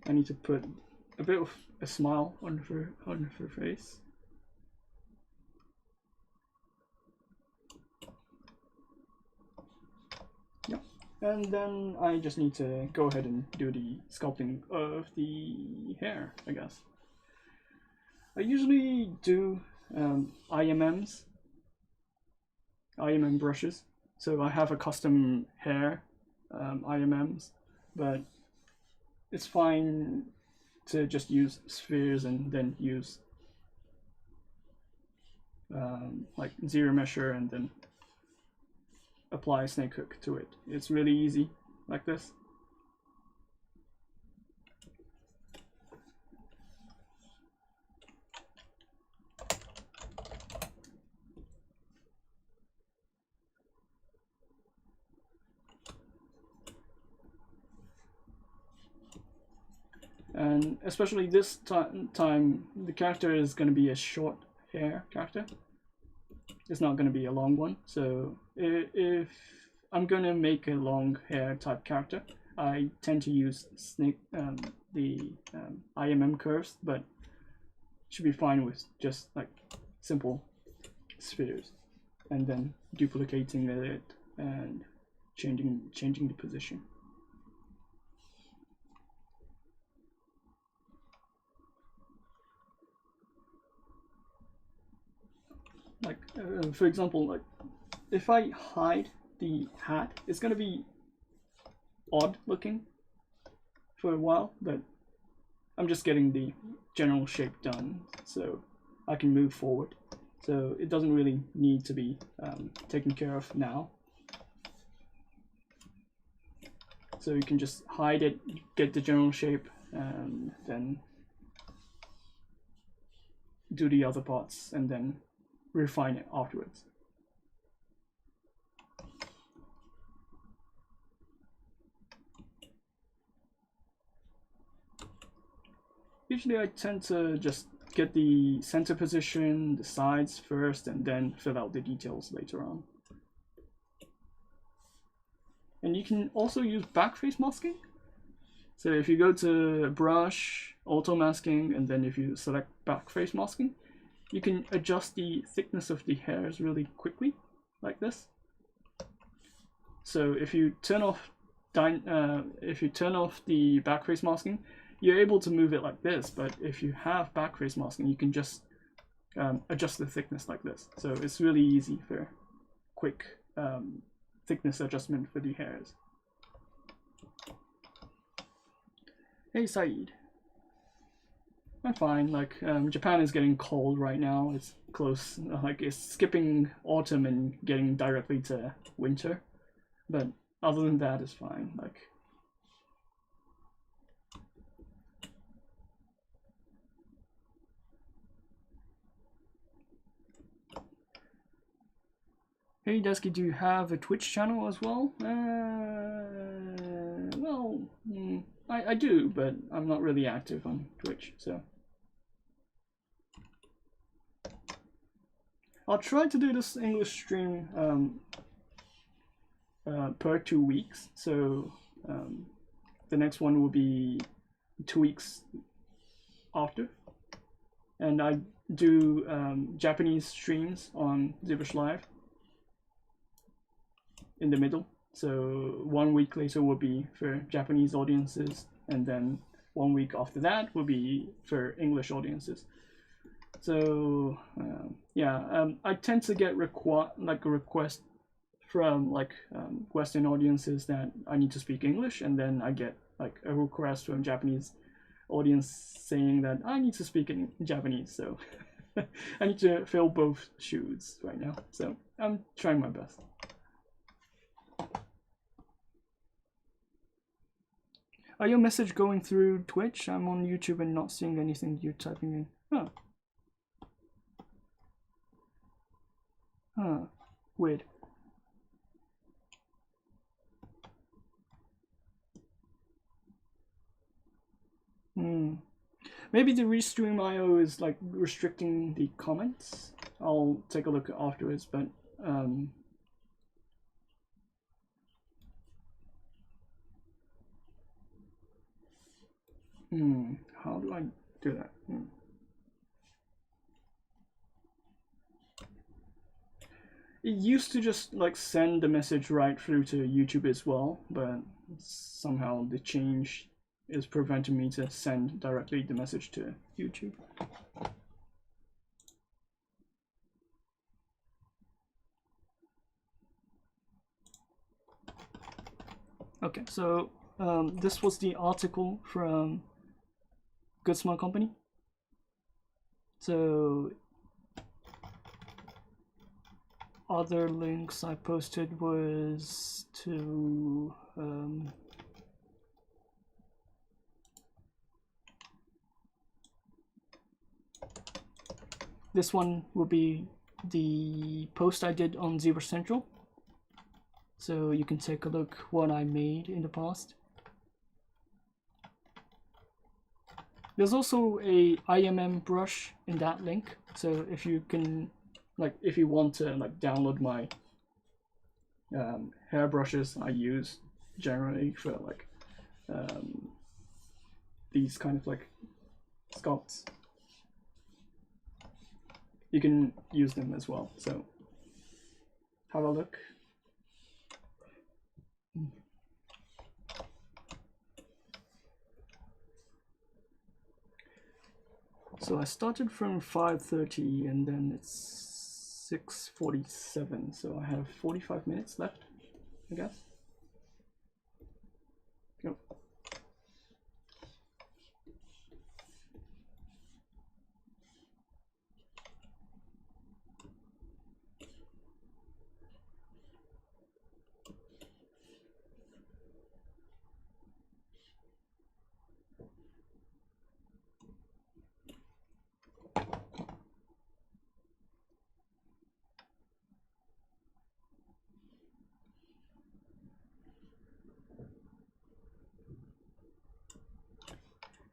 I need to put a bit of a smile on her face. Yep. And then I just need to go ahead and do the sculpting of the hair, I guess. I usually do IMM brushes. So I have a custom hair IMMs, but it's fine to just use spheres and then use like zero measure and then apply a snake hook to it. It's really easy like this. And especially this time, the character is going to be a short hair character. It's not going to be a long one. So if I'm going to make a long hair type character, I tend to use the IMM curves, but should be fine with just like simple spheres, and then duplicating it and changing the position. Like for example, like if I hide the hat, it's gonna be odd looking for a while, but I'm just getting the general shape done so I can move forward. So it doesn't really need to be taken care of now. So you can just hide it, get the general shape, and then do the other parts and then refine it afterwards. Usually I tend to just get the center position, the sides first, and then fill out the details later on. And you can also use backface masking. So if you go to brush, auto masking, and then if you select backface masking, you can adjust the thickness of the hairs really quickly, like this. So if you turn off the backface masking, you're able to move it like this. But if you have backface masking, you can just adjust the thickness like this. So it's really easy for quick thickness adjustment for the hairs. Hey Saeed. I'm fine. Like Japan is getting cold right now. It's close, like it's skipping autumn and getting directly to winter. But other than that, it's fine. Like hey Desky, do you have a Twitch channel as well? Well, I do, but I'm not really active on Twitch, so I'll try to do this English stream per 2 weeks. So the next one will be 2 weeks after, and I do Japanese streams on ZBrush Live in the middle. So 1 week later will be for Japanese audiences, and then 1 week after that will be for English audiences. So yeah, I tend to get a request from like Western audiences that I need to speak English, and then I get like a request from Japanese audience saying that I need to speak in Japanese. So I need to fill both shoes right now. So I'm trying my best. Are your message going through Twitch? I'm on YouTube and not seeing anything you're typing in. Oh. Huh. Weird. Maybe the restream IO is like restricting the comments. I'll take a look afterwards, but how do I do that? It used to just like send the message right through to YouTube as well, but somehow the change is preventing me to send directly the message to YouTube. Okay, so this was the article from Good Smart Company. So other links I posted was to this one will be the post I did on ZBrush Central, so you can take a look what I made in the past. There's also a IMM brush in that link, so if you can, like, if you want to like download my hair brushes I use generally for like these kind of like sculpts, you can use them as well, so have a look. So I started from 5:30 and then it's 6:47, so I have 45 minutes left, I guess. Go.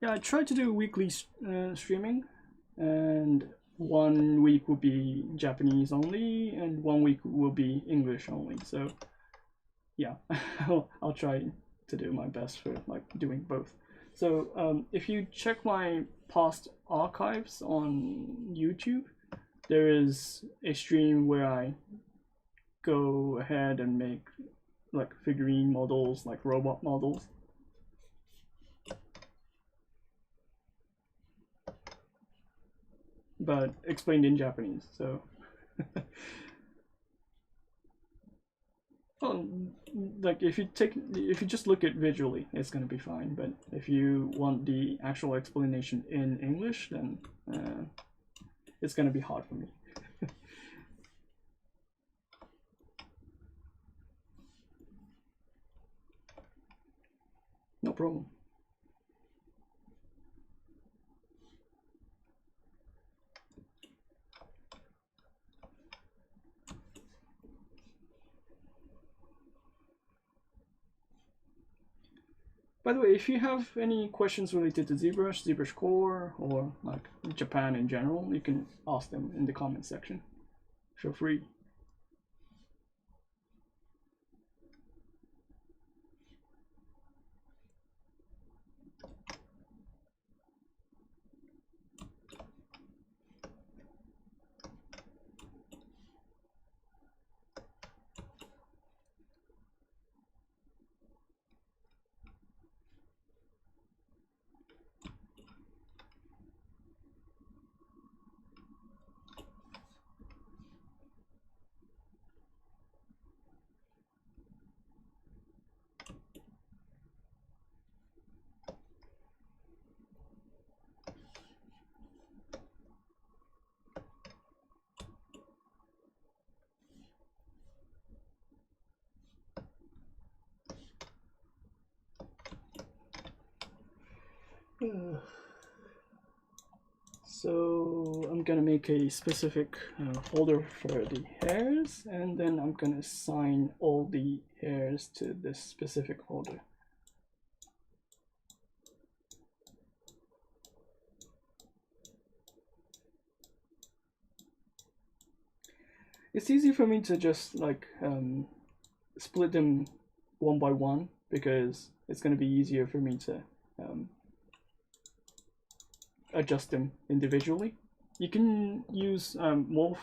Yeah, I try to do weekly streaming, and 1 week will be Japanese only, and 1 week will be English only. So, yeah, I'll try to do my best for like doing both. So, if you check my past archives on YouTube, there is a stream where I go ahead and make like figurine models, like robot models. But explained in Japanese, so well, like if you just look at visually, it's gonna be fine. But if you want the actual explanation in English, then it's gonna be hard for me. No problem. By the way, if you have any questions related to ZBrush, ZBrush Core, or like Japan in general, you can ask them in the comment section. Feel free. So I'm gonna make a specific folder for the hairs, and then I'm gonna assign all the hairs to this specific folder. It's easy for me to just like split them one by one, because it's gonna be easier for me to adjust them individually. You can use morph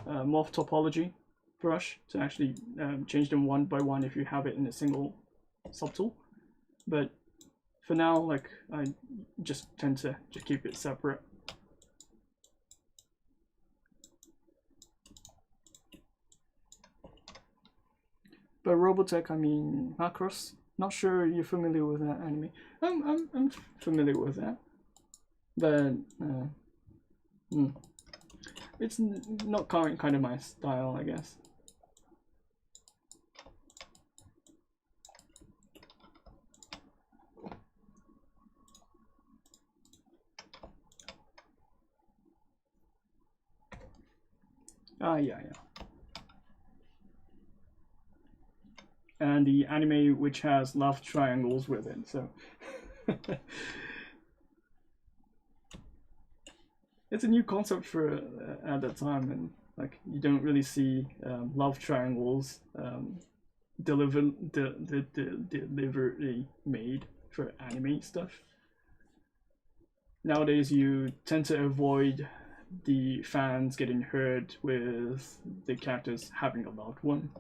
topology ZBrush to actually change them one by one if you have it in a single subtool. But for now, like, I just tend to just keep it separate. By Robotech, I mean Macross. Not sure you're familiar with that anime. I'm familiar with that, but it's not kind of my style, I guess. Yeah. And the anime which has love triangles with it, so it's a new concept for at that time, and like you don't really see love triangles deliberately made for anime stuff. Nowadays you tend to avoid the fans getting hurt with the characters having a loved one.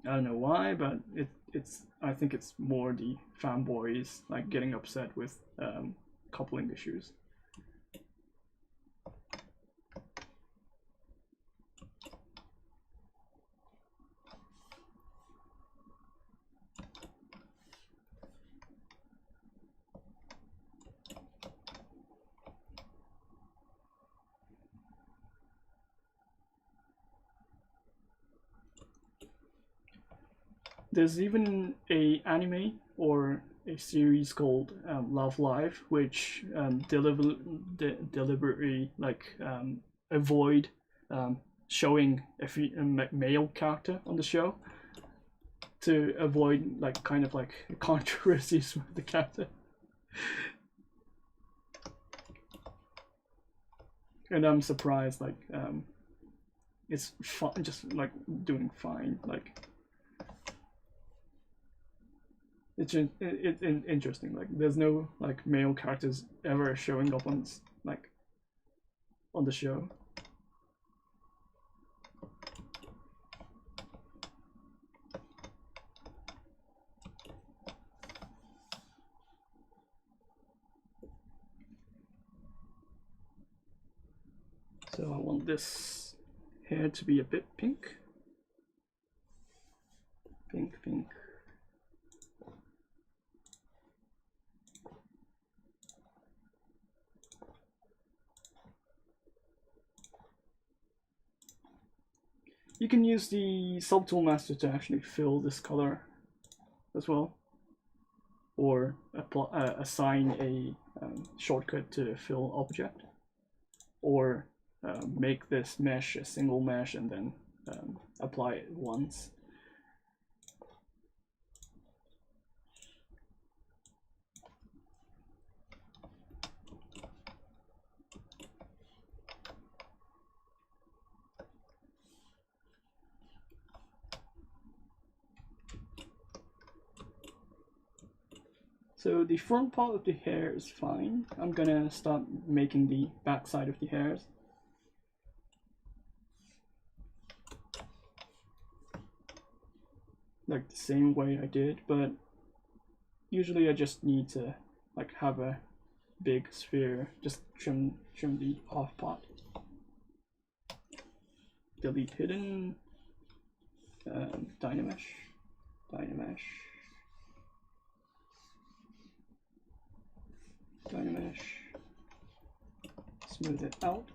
I don't know why, but I think it's more the fanboys like getting upset with coupling issues. There's even a anime or a series called Love Live, which deliberately like avoid showing a male character on the show to avoid like kind of like controversies with the character. And I'm surprised, like it's fun, just like doing fine, like. It's interesting. Like, there's no like male characters ever showing up on like on the show. So I want this hair to be a bit pink. Pink. You can use the subtool master to actually fill this color as well, or assign a shortcut to fill object, or make this mesh a single mesh and then apply it once. So the front part of the hair is fine. I'm gonna start making the back side of the hairs. Like the same way I did, but usually I just need to like have a big sphere, just trim the off part. Delete hidden, Dynamesh. Smooth it out,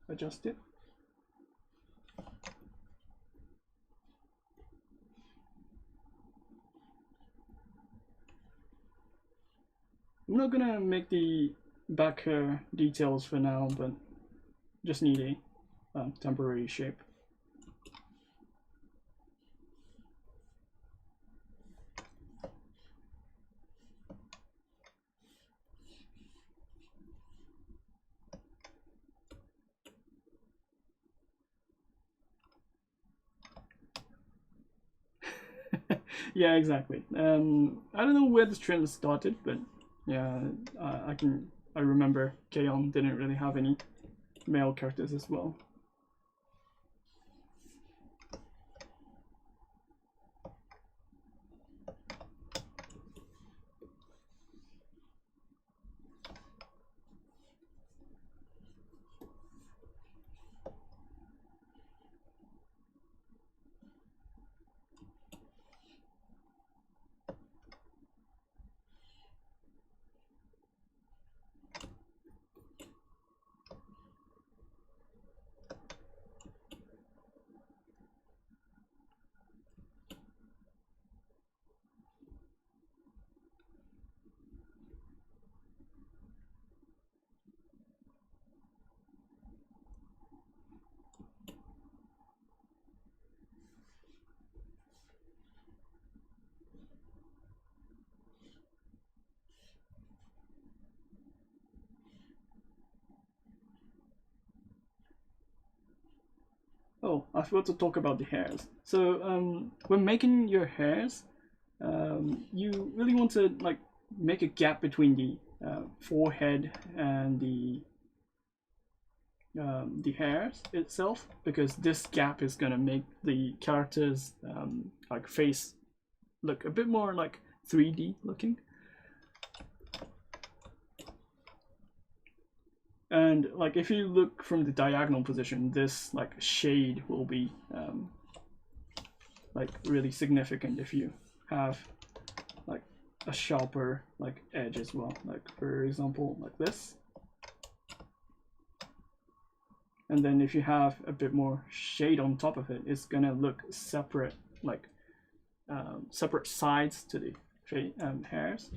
adjust it. I'm not gonna make the back hair details for now, but just need a temporary shape. Yeah, exactly. I don't know where this trend started, but yeah, I remember K-On! Didn't really have any male characters as well. Oh, I forgot to talk about the hairs. So when making your hairs, you really want to like make a gap between the forehead and the hairs itself, because this gap is gonna make the character's like face look a bit more like 3D looking. And like if you look from the diagonal position, this like shade will be like really significant if you have like a sharper like edge as well. Like for example, like this. And then if you have a bit more shade on top of it, it's gonna look separate, like separate sides to the hairs.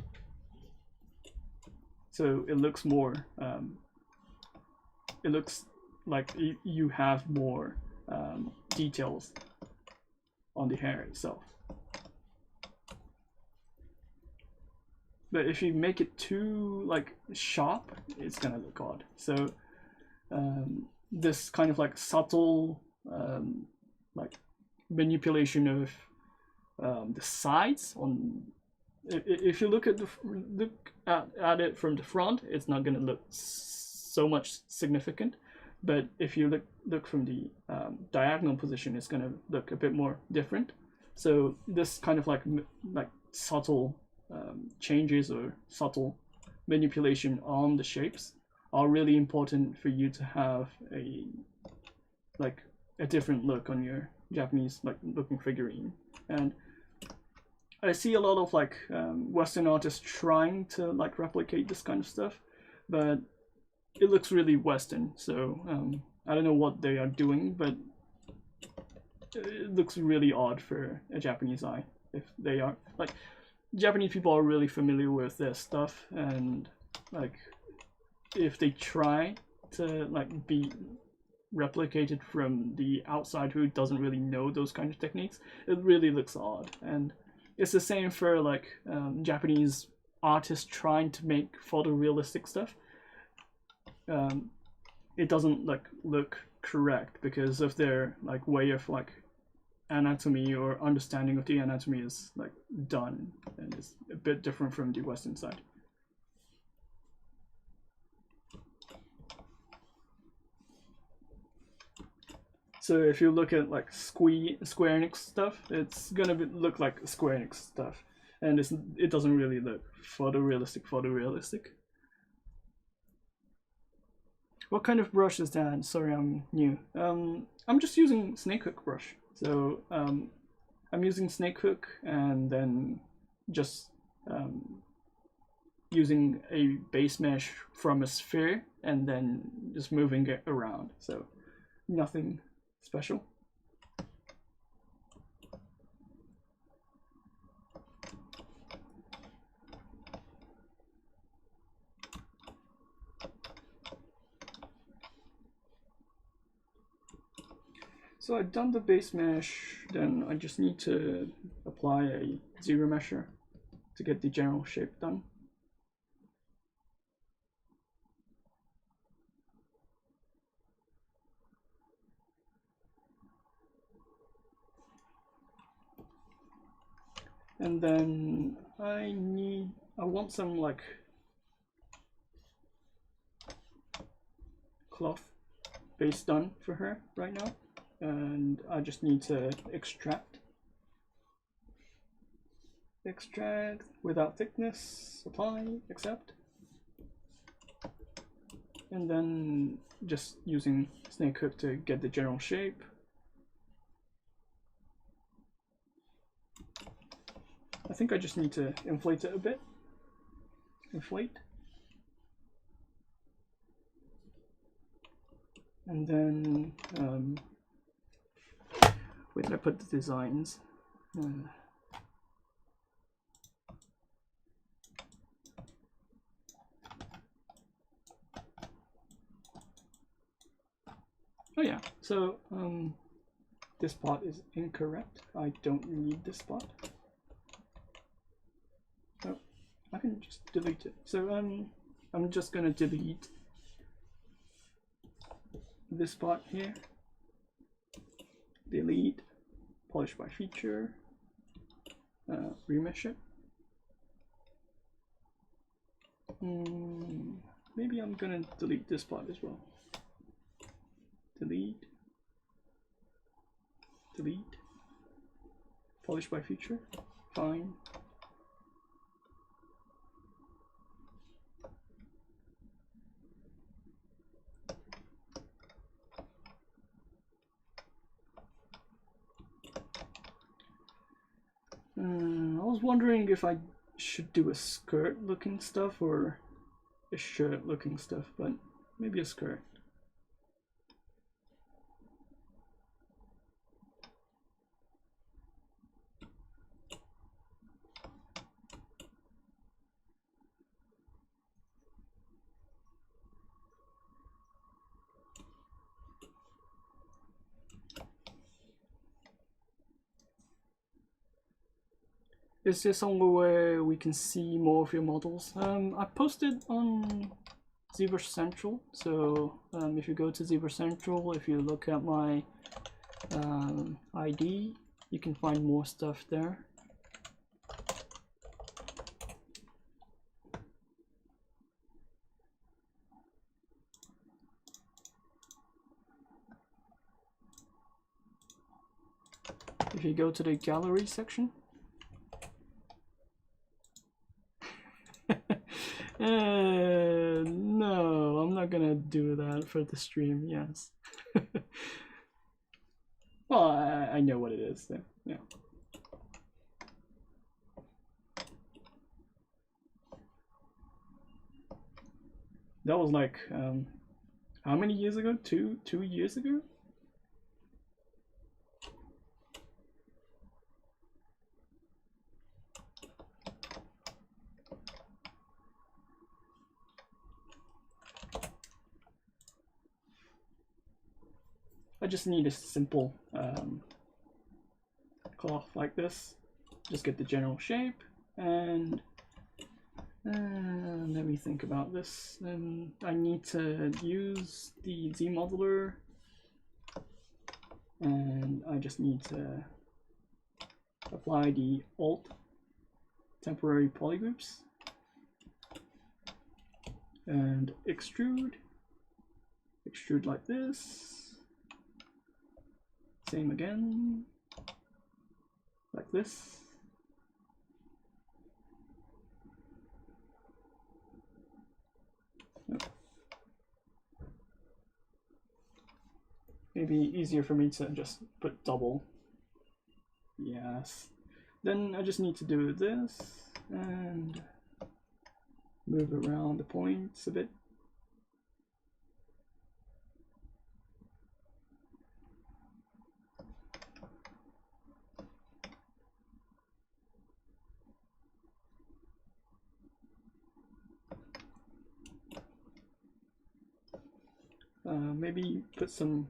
So it looks more it looks like you have more details on the hair itself. But if you make it too like sharp, it's gonna look odd. So this kind of like subtle like manipulation of the sides on, if you look at it from the front, it's not gonna look so much significant, but if you look from the diagonal position, it's going to look a bit more different. So this kind of like subtle changes or subtle manipulation on the shapes are really important for you to have a different look on your Japanese like looking figurine. And I see a lot of like Western artists trying to like replicate this kind of stuff, but it looks really Western, so I don't know what they are doing, but it looks really odd for a Japanese eye. If they are like, Japanese people are really familiar with their stuff, and like if they try to like be replicated from the outside who doesn't really know those kind of techniques, it really looks odd. And it's the same for like Japanese artists trying to make photorealistic stuff. It doesn't like look correct because of their like way of like anatomy or understanding of the anatomy is like done, and it's a bit different from the Western side. So if you look at like Square Enix stuff, it's gonna look like Square Enix stuff, and it doesn't really look photorealistic. What kind of brush is that? Sorry, I'm new. I'm just using Snakehook brush. So I'm using Snakehook and then just using a base mesh from a sphere and then just moving it around. So nothing special. So I've done the base mesh, then I just need to apply a ZBrush to get the general shape done. And then I want some like cloth base done for her right now, and I just need to extract without thickness, apply, accept, and then just using snake hook to get the general shape. I think I just need to inflate it a bit. Inflate. And then, where did I put the designs? Oh yeah, so this part is incorrect. I don't need this part. Oh, I can just delete it. So I'm just gonna delete this part here. Delete, polish by feature, remesh it. Maybe I'm gonna delete this part as well. Delete, delete, polish by feature, fine. I was wondering if I should do a skirt looking stuff or a shirt looking stuff, but maybe a skirt. Is there somewhere where we can see more of your models? I posted on ZBrush Central, so if you go to ZBrush Central, if you look at my ID, you can find more stuff there. If you go to the gallery section, no, I'm not gonna do that for the stream, yes. Well, I know what it is, so, yeah. That was like, how many years ago? Two years ago? I just need a simple cloth like this. Just get the general shape, and let me think about this. I need to use the Z modeler, and I just need to apply the alt temporary polygroups and extrude like this. Same again, like this. Nope. Maybe easier for me to just put double. Yes. Then I just need to do this and move around the points a bit. Maybe put some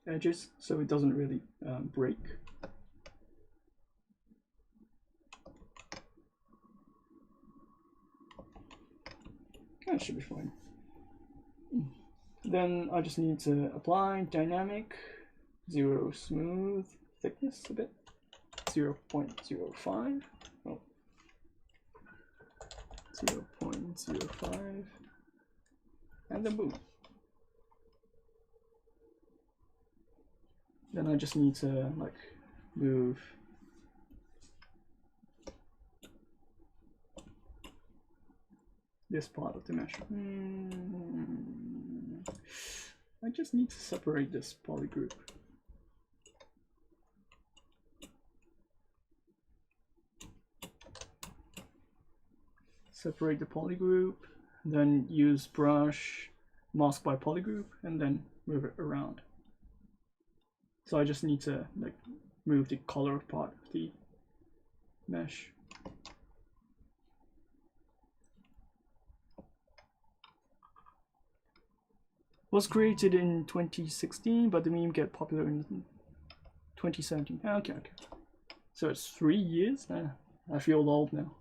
edges so it doesn't really break. That should be fine. Then I just need to apply dynamic, 0 smooth thickness a bit. 0.05. Oh. 0.05. And then boom. Then I just need to like move this part of the mesh. I just need to separate this poly group. Separate the poly group, then use brush, mask by poly group, and then move it around. So I just need to like move the color part of the mesh. Was created in 2016, but the meme get popular in 2017. Okay. So it's 3 years? I feel old now.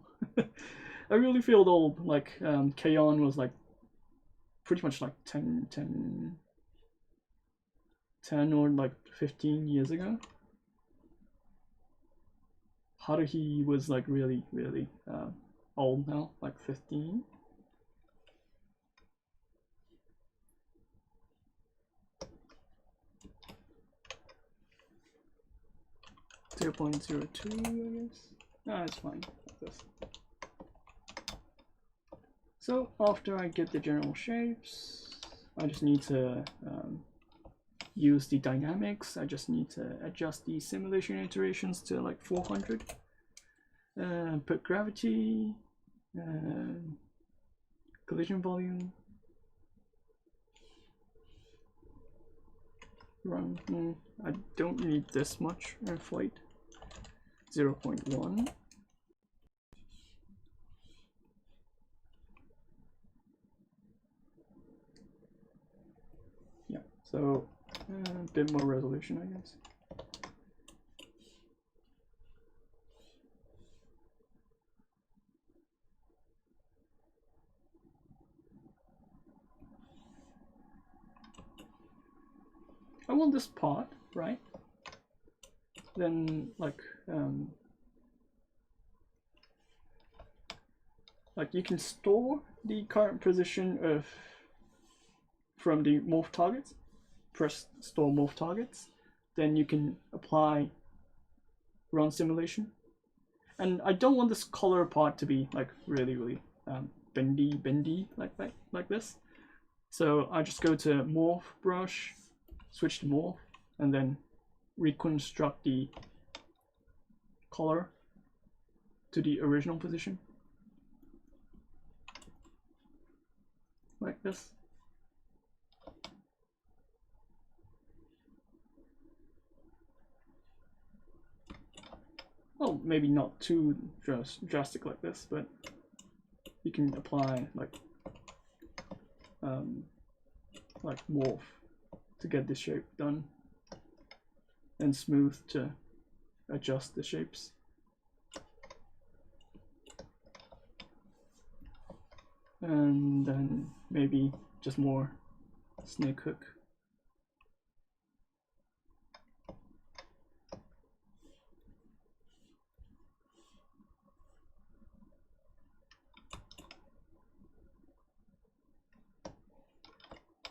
I really feel old. Like K-On was like pretty much like 10 or like 15 years ago. Haruhi was like really old now, like 15. .02, I guess. Ah, it's fine. Like this. So after I get the general shapes, I just need to use the dynamics. I just need to adjust the simulation iterations to like 400. Put gravity, collision volume. Run. I don't need this much inflate. 0.1. Yeah, so a bit more resolution, I guess. I want this part, right? Then like you can store the current position of from the morph targets. Press store morph targets. Then you can apply run simulation. And I don't want this color part to be like really bendy like this. So I just go to morph brush, switch to morph, and then reconstruct the color to the original position like this. Well, maybe not too drastic like this, but you can apply like morph to get the shape done, and smooth to adjust the shapes. And then maybe just more snake hook.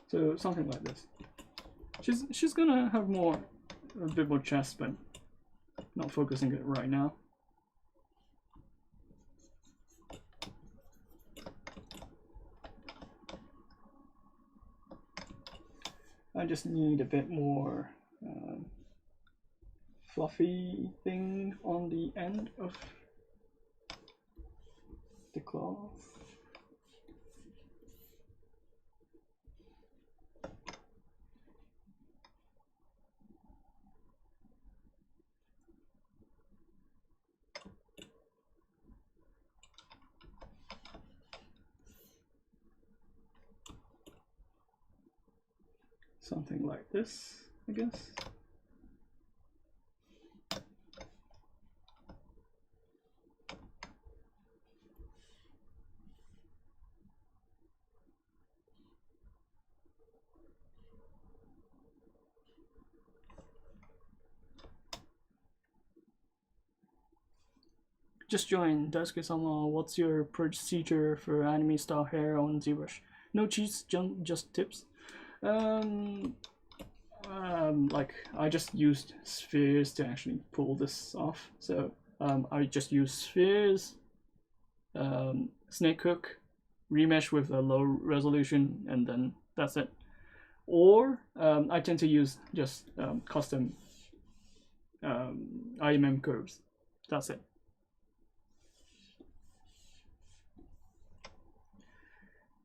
So something like this. She's gonna have a bit more chest, but not focusing it right now. I just need a bit more fluffy thing on the end of the cloth. Something like this, I guess. just joined. Daisuke-sama, what's your procedure for anime style hair on ZBrush? No cheats, just tips. Like I just used spheres to actually pull this off. So I just use spheres, snake hook, remesh with a low resolution, and then that's it. Or I tend to use just custom IMM curves. That's it.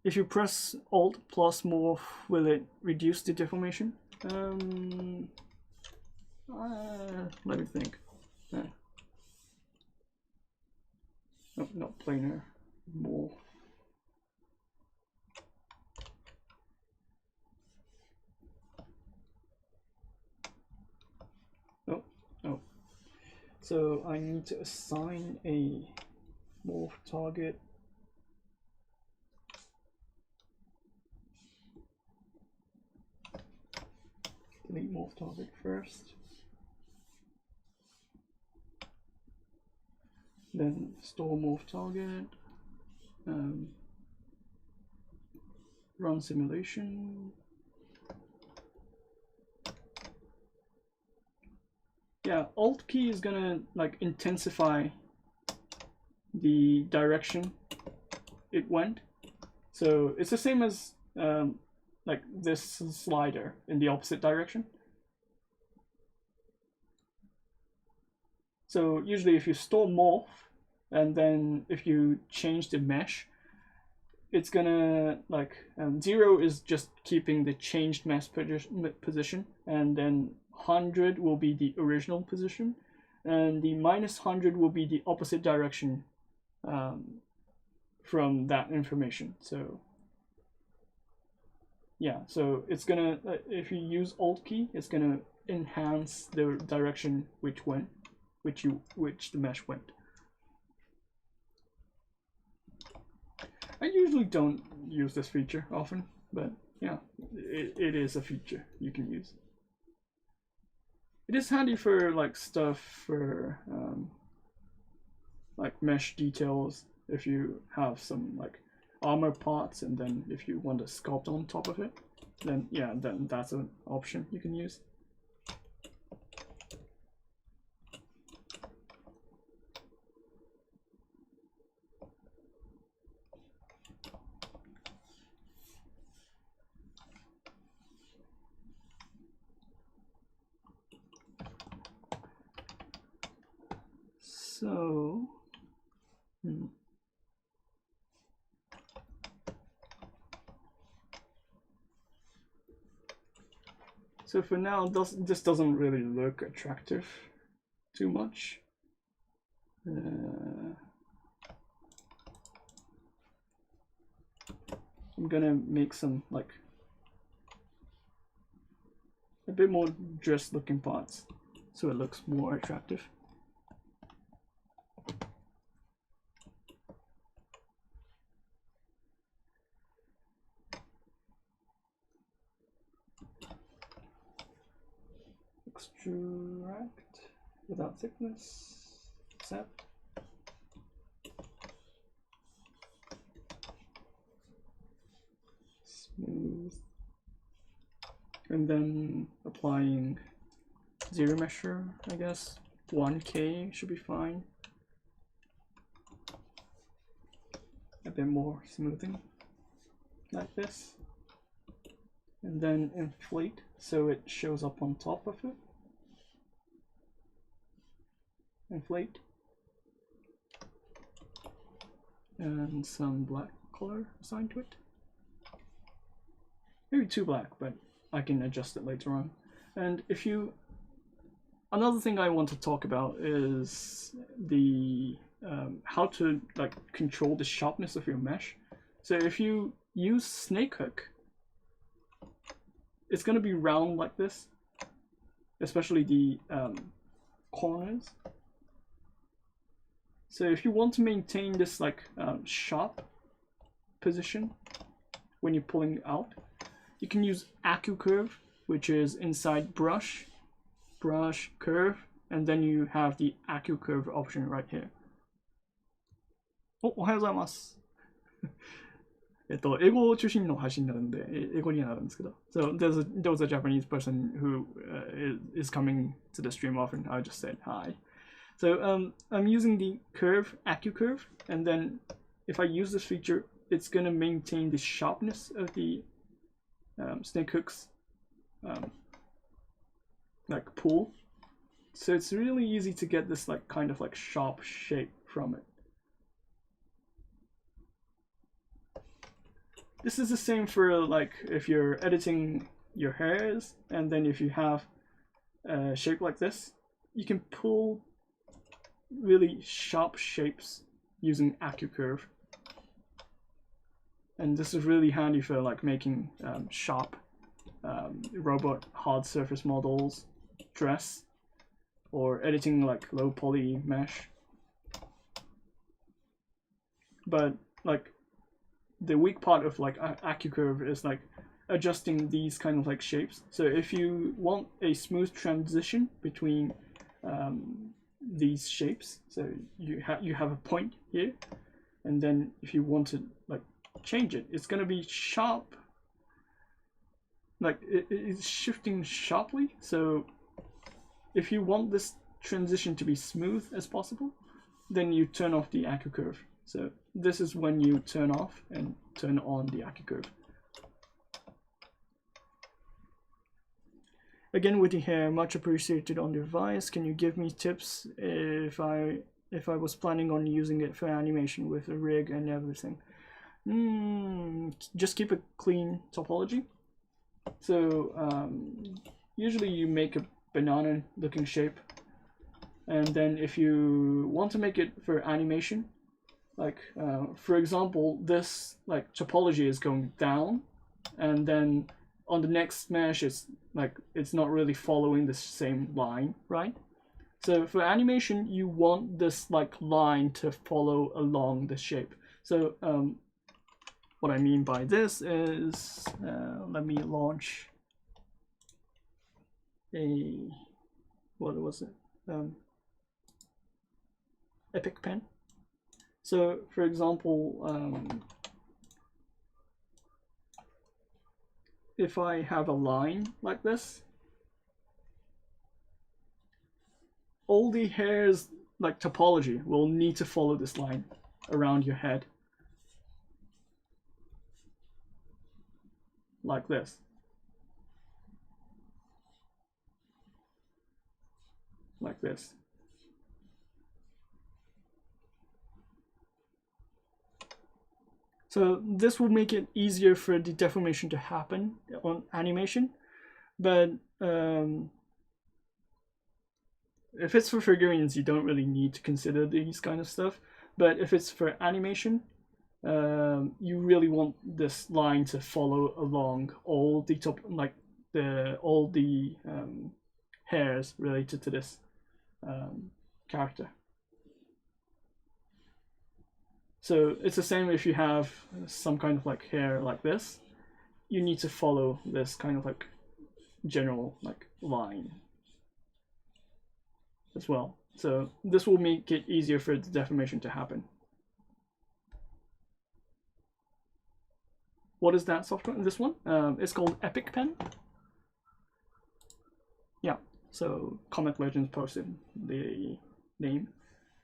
If you press Alt plus Morph, will it reduce the deformation? Let me think. No, not planar. Morph. Oh. So I need to assign a morph target. Delete morph target first. Then store morph target. Run simulation. Yeah, Alt key is gonna like intensify the direction it went. So it's the same as like this slider in the opposite direction. So usually if you store morph and then if you change the mesh, it's gonna like 0 is just keeping the changed mesh position, and then 100 will be the original position, and the -100 will be the opposite direction from that information. So yeah, so it's gonna if you use Alt key, it's gonna enhance the direction which the mesh went. I usually don't use this feature often, but yeah, it is a feature you can use. It is handy for like stuff for like mesh details if you have some like armor parts, and then if you want to sculpt on top of it, then yeah, then that's an option you can use. So so for now, this doesn't really look attractive too much. I'm gonna make some like a bit more dressed looking parts so it looks more attractive. Extract without thickness, accept. Smooth. And then applying ZBrush, I guess. 1K should be fine. A bit more smoothing, like this. And then inflate so it shows up on top of it. Inflate. And some black color assigned to it. Maybe too black, but I can adjust it later on. And if you... Another thing I want to talk about is the how to like control the sharpness of your mesh. So if you use snake hook, it's going to be round like this, especially the corners. So if you want to maintain this like sharp position when you're pulling out, you can use AcuCurve, which is inside brush, curve, and then you have the AcuCurve option right here. おはようございます。英語中心の配信になるんで、英語にはなるんですけど。So there was a Japanese person who is coming to the stream often. I just said hi. So I'm using the curve, AccuCurve, and then if I use this feature, it's going to maintain the sharpness of the snake hooks like pull. So it's really easy to get this like kind of like sharp shape from it. This is the same for like if you're editing your hairs, and then if you have a shape like this, you can pull really sharp shapes using AccuCurve. And this is really handy for like making sharp robot hard surface models, dress, or editing like low poly mesh. But like the weak part of like AccuCurve is like adjusting these kind of like shapes. So if you want a smooth transition between these shapes, so you have a point here, and then if you want to like change it, it's going to be sharp, like it's shifting sharply. So if you want this transition to be smooth as possible, then you turn off the AccuCurve. So this is when you turn off and turn on the AccuCurve. Again, with the hair, much appreciated on the device. Can you give me tips if I was planning on using it for animation with a rig and everything? Just keep a clean topology. So usually you make a banana looking shape, and then if you want to make it for animation, like for example, this like topology is going down, and then on the next mesh it's like it's not really following the same line, right? So for animation, you want this like line to follow along the shape. So what I mean by this is let me launch a, what was it, Epic Pen. So for example, if I have a line like this, all the hairs like topology will need to follow this line around your head, like this, like this. So this will make it easier for the deformation to happen on animation, but if it's for figurines, you don't really need to consider these kind of stuff. But if it's for animation, you really want this line to follow along all the top, like all the hairs related to this character. So it's the same if you have some kind of like hair like this, you need to follow this kind of like general like line as well. So this will make it easier for the deformation to happen. What is that software? This one? It's called Epic Pen. Yeah, so Comic Legends posted the name.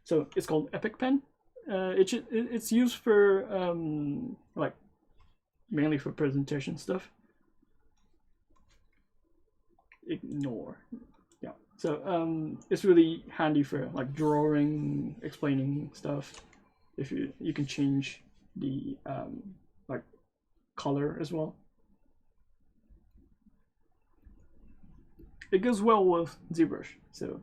So it's called Epic Pen. It's used for like mainly for presentation stuff. Ignore. Yeah. So it's really handy for like drawing, explaining stuff. If you can change the like color as well. It goes well with ZBrush, so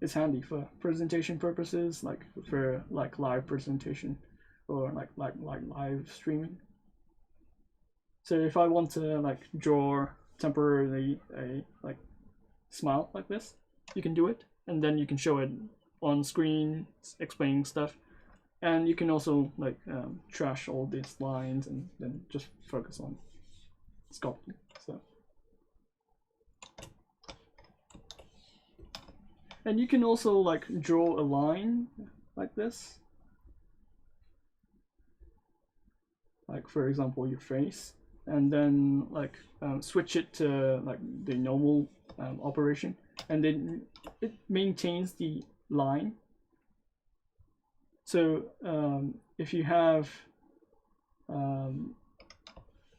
it's handy for presentation purposes, like for like live presentation or like live streaming. So if I want to like draw temporarily a like smile like this, you can do it, and then you can show it on screen explaining stuff, and you can also like trash all these lines and then just focus on sculpting. So. And you can also like draw a line like this, like for example your face, and then like switch it to like the normal operation, and then it maintains the line. So if you have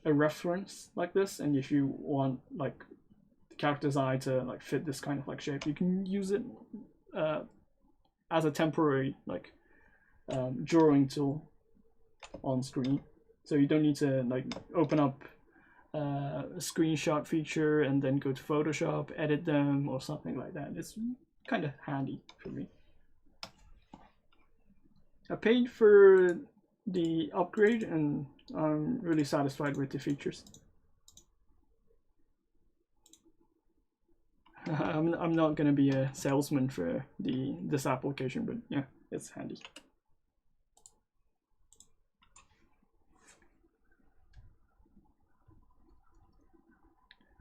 a reference like this, and if you want like the character's eye to like fit this kind of like shape, you can use it as a temporary like drawing tool on screen. So you don't need to like open up a screenshot feature and then go to Photoshop, edit them or something like that. It's kind of handy for me. I paid for the upgrade and I'm really satisfied with the features. I'm not gonna be a salesman for this application, but yeah, it's handy.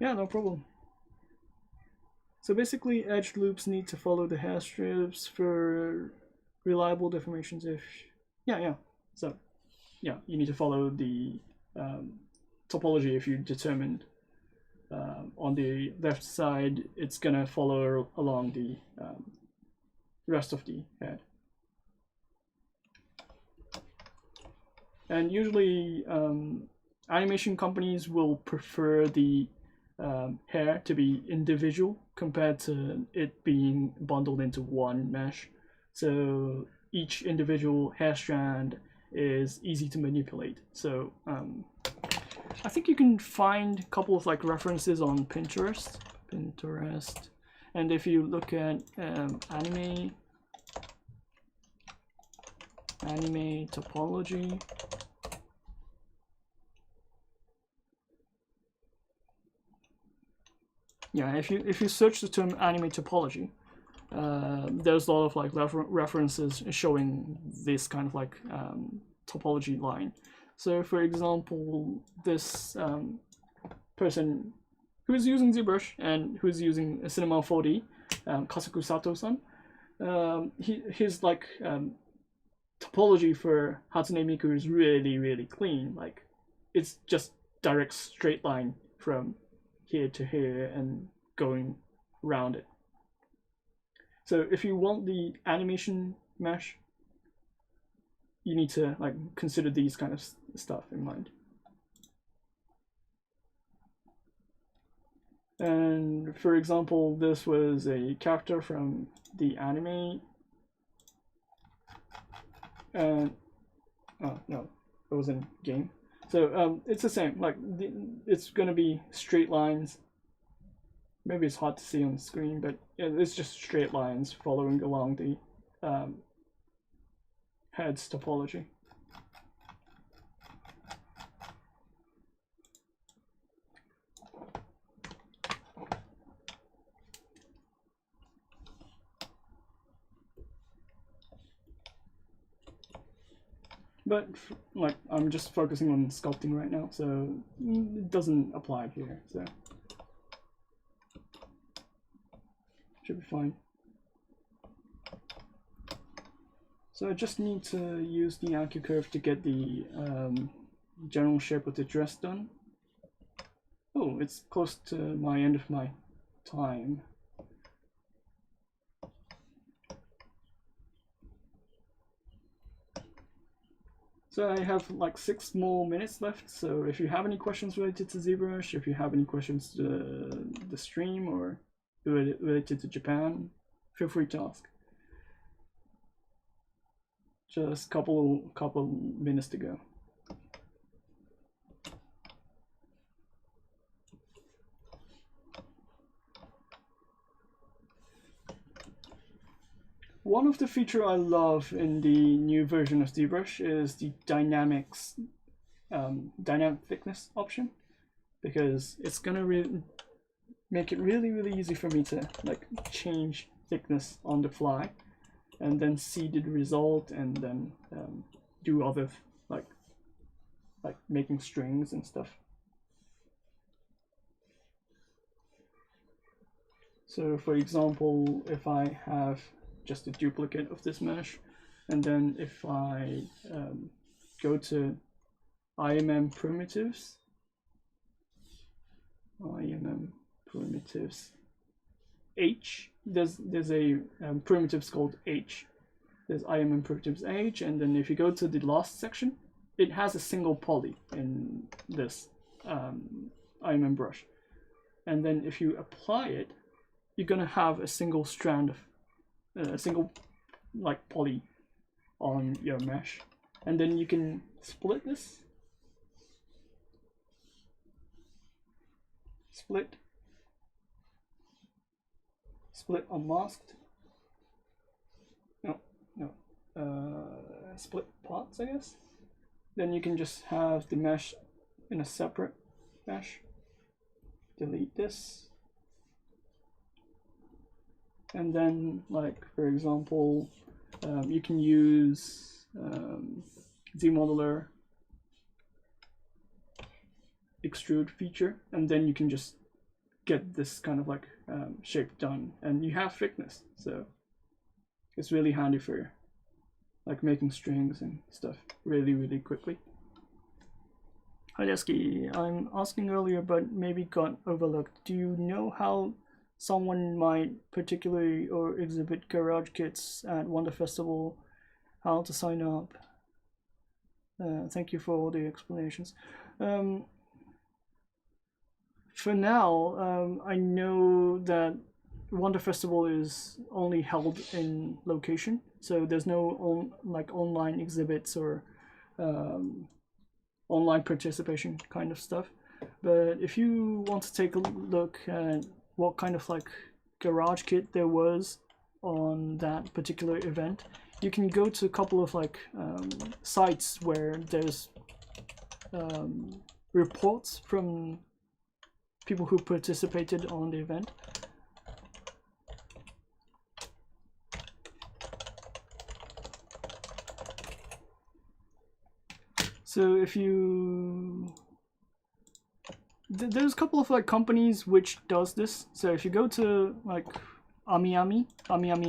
Yeah, no problem. So basically, edge loops need to follow the hair strips for reliable deformations. So yeah, you need to follow the topology. If you determined on the left side, it's gonna follow along the rest of the head. And usually, animation companies will prefer the hair to be individual compared to it being bundled into one mesh. So each individual hair strand is easy to manipulate. So I think you can find a couple of like references on Pinterest, and if you look at anime topology, yeah, if you search the term anime topology, there's a lot of like references showing this kind of like topology line. So for example, this person who's using ZBrush and who's using Cinema 4D, Kasuku Sato-san, his like topology for Hatsune Miku is really clean. Like it's just direct straight line from here to here and going around it. So if you want the animation mesh, you need to like consider these kind of stuff in mind. And for example, this was a character from the anime. And oh no, it was in game. So it's the same. Like it's gonna be straight lines. Maybe it's hard to see on the screen, but it's just straight lines following along the head's topology. But like I'm just focusing on sculpting right now, so it doesn't apply here. So should be fine. So I just need to use the AccuCurve to get the general shape of the dress done. Oh, it's close to my end of my time. So I have like 6 more minutes left, so if you have any questions related to ZBrush, if you have any questions to the stream or related to Japan, feel free to ask. Just couple minutes to go. One of the features I love in the new version of ZBrush is the dynamic thickness option, because it's gonna make it really easy for me to like change thickness on the fly, and then see the result, and then do other like making strings and stuff. So for example, if I have just a duplicate of this mesh, and then if I go to IMM primitives. IMM primitives H. There's a primitives called H. There's IMM primitives H, and then if you go to the last section, it has a single poly in this IMM brush. And then if you apply it, you're gonna have a single strand of a single like poly on your mesh, and then you can split this, split unmasked, split parts, I guess. Then you can just have the mesh in a separate mesh. Delete this, and then, like, for example, you can use ZModeler extrude feature, and then you can just get this kind of like shape done, and you have thickness, so it's really handy for like making strings and stuff really quickly. Hi Daisuke, I'm asking earlier but maybe got overlooked. Do you know how someone might particularly or exhibit garage kits at Wonder Festival, how to sign up? Thank you for all the explanations. For now, I know that Wonder Festival is only held in location, so there's no like online exhibits or online participation kind of stuff. But if you want to take a look at what kind of like garage kit there was on that particular event, you can go to a couple of like sites where there's reports from people who participated on the event. So if you, there's a couple of like companies which does this. So if you go to like AmiAmi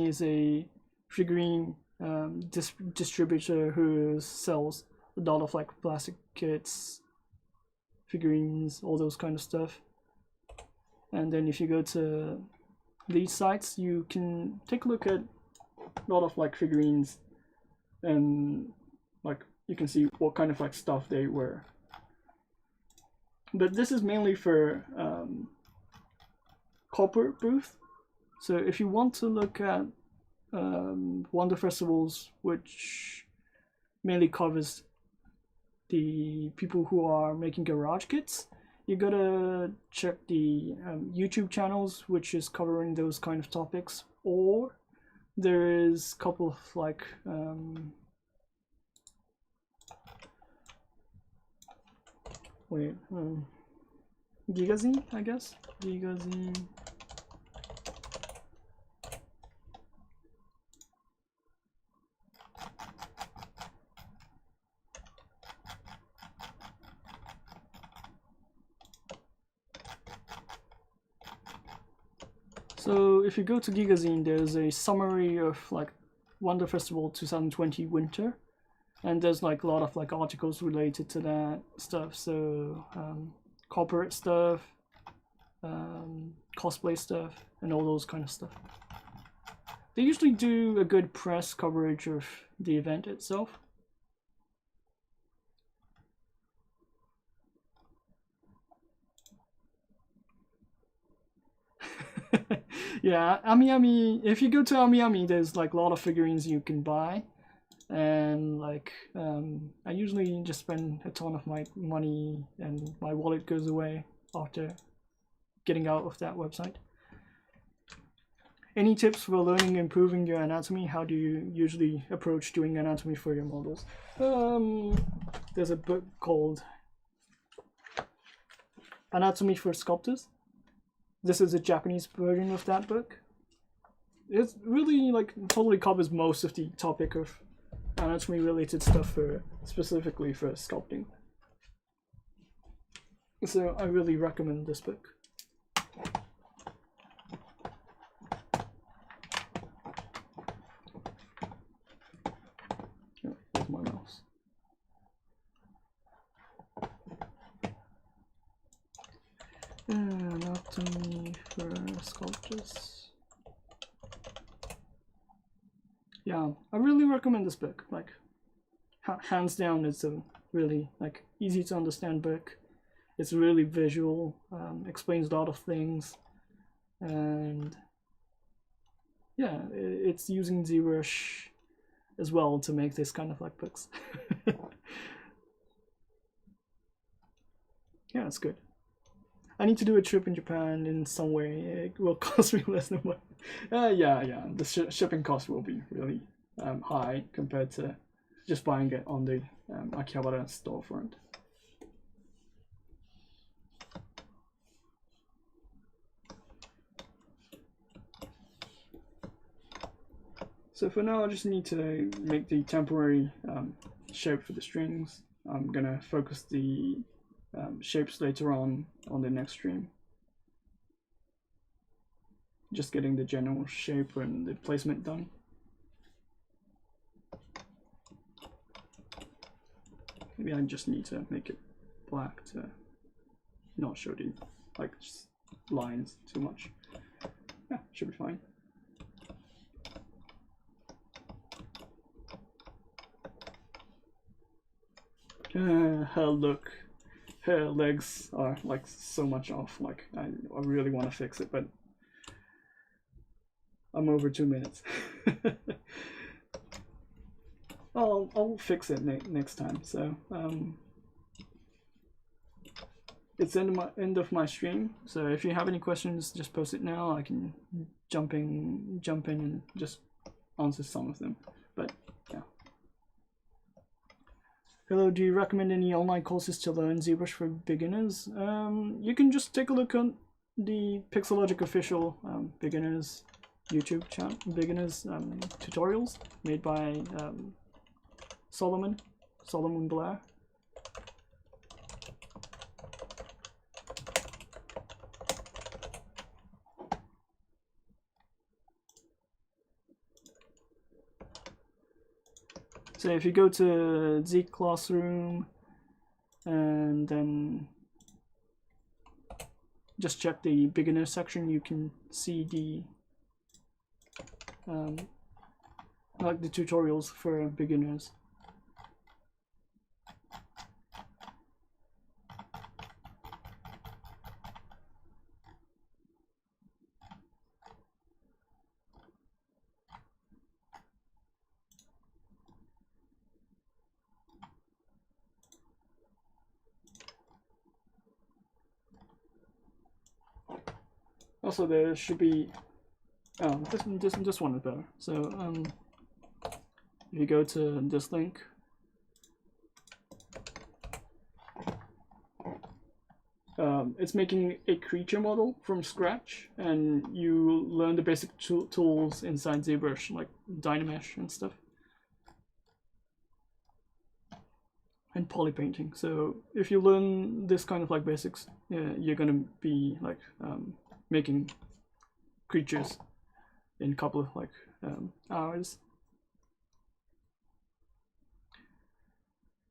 is a figurine distributor who sells a lot of like plastic kits, figurines, all those kind of stuff. And then if you go to these sites, you can take a look at a lot of like figurines, and like you can see what kind of like stuff they wear. But this is mainly for corporate booth. So if you want to look at Wonder Festivals, which mainly covers the people who are making garage kits, you gotta check the YouTube channels which is covering those kind of topics, or there is a couple of like Gigazine, I guess. Gigazine. So if you go to Gigazine, there's a summary of like Wonder Festival 2020 winter, and there's like a lot of like articles related to that stuff. So corporate stuff, cosplay stuff, and all those kind of stuff. They usually do a good press coverage of the event itself. Yeah, AmiAmi, if you go to AmiAmi, there's like a lot of figurines you can buy, and like I usually just spend a ton of my money and my wallet goes away after getting out of that website. Any tips for learning and improving your anatomy? How do you usually approach doing anatomy for your models? There's a book called Anatomy for Sculptors. This is a Japanese version of that book. It's really like totally covers most of the topic of anatomy related stuff specifically for sculpting. So I really recommend this book. Oh, where's my mouse? Anatomy for sculptors. Yeah, I really recommend this book. Like, hands down, it's a really like easy to understand book. It's really visual, explains a lot of things, and yeah, it's using ZBrush as well to make this kind of like books. Yeah, it's good. I need to do a trip in Japan in some way. It will cost me less than what. Yeah. The shipping cost will be really high compared to just buying it on the Akihabara storefront. So for now, I just need to make the temporary shape for the strings. I'm gonna focus the shapes later on the next stream. Just getting the general shape and the placement done. Maybe I just need to make it black to not show the like lines too much. Yeah, should be fine. Her legs are like so much off. Like I really want to fix it, but I'm over 2 minutes. I'll fix it next time. So it's end of my stream. So if you have any questions, just post it now. I can jump in and just answer some of them. But yeah. Hello, do you recommend any online courses to learn ZBrush for beginners? You can just take a look on the Pixologic official beginners YouTube channel, beginners tutorials made by Solomon Blair. So if you go to Z Classroom and then just check the beginner section, you can see the like the tutorials for beginners. Also, there should be this one is better. So if you go to this link, it's making a creature model from scratch, and you learn the basic tools inside ZBrush, like Dynamesh and stuff, and poly painting. So if you learn this kind of like basics, you're gonna be like making creatures in a couple of like hours.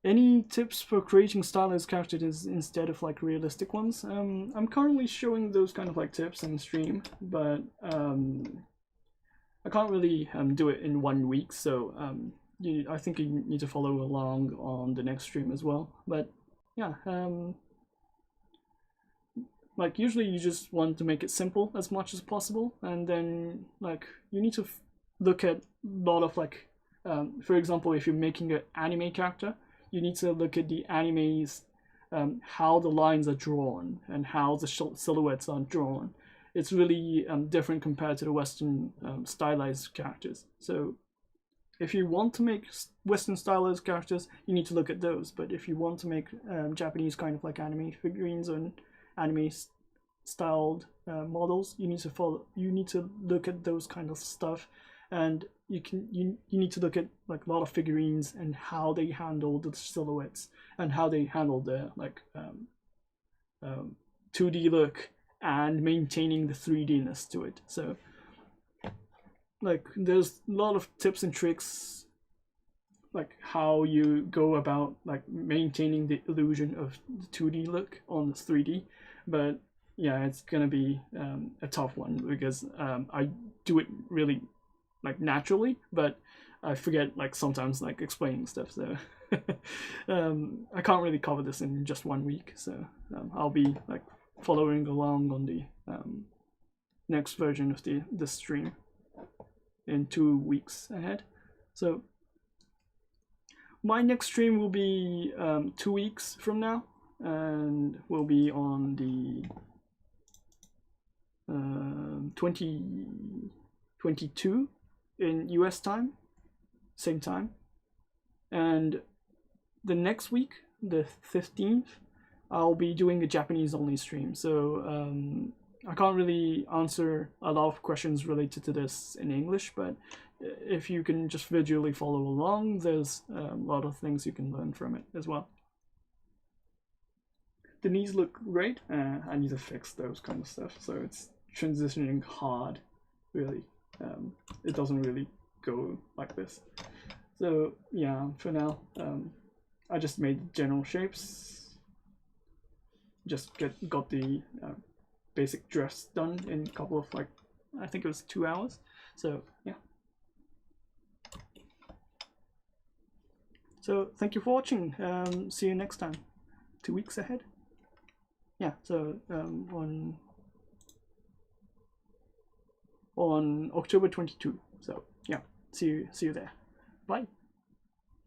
Any tips for creating stylized characters instead of like realistic ones? I'm currently showing those kind of like tips in stream, but I can't really do it in 1 week, so I think you need to follow along on the next stream as well. But yeah, like usually you just want to make it simple as much as possible, and then like you need to look at a lot of like, for example, if you're making an anime character, you need to look at the animes, how the lines are drawn and how the silhouettes are drawn. It's really different compared to the Western stylized characters. So if you want to make Western stylized characters, you need to look at those. But if you want to make Japanese kind of like anime figurines and anime styled models, you need to look at those kind of stuff, and you need to look at like a lot of figurines and how they handle the silhouettes and how they handle the like 2D look and maintaining the 3D-ness to it. So like there's a lot of tips and tricks, like how you go about like maintaining the illusion of the 2D look on the 3D. But yeah, it's gonna be a tough one because I do it really like naturally, but I forget like sometimes like explaining stuff, so I can't really cover this in just 1 week. So I'll be like following along on the next version of this stream in 2 weeks ahead. So my next stream will be 2 weeks from now, and will be on the 2022 in US time, same time. And the next week, the 15th, I'll be doing a Japanese only stream. So I can't really answer a lot of questions related to this in English, but if you can just visually follow along, there's a lot of things you can learn from it as well. The knees look great. I need to fix those kind of stuff, so it's transitioning hard, really. It doesn't really go like this. So yeah, for now, I just made general shapes. Just got the basic dress done in a couple of, like, I think it was 2 hours. So yeah. So thank you for watching. See you next time. 2 weeks ahead. Yeah. So on October 22. So yeah. See you there. Bye.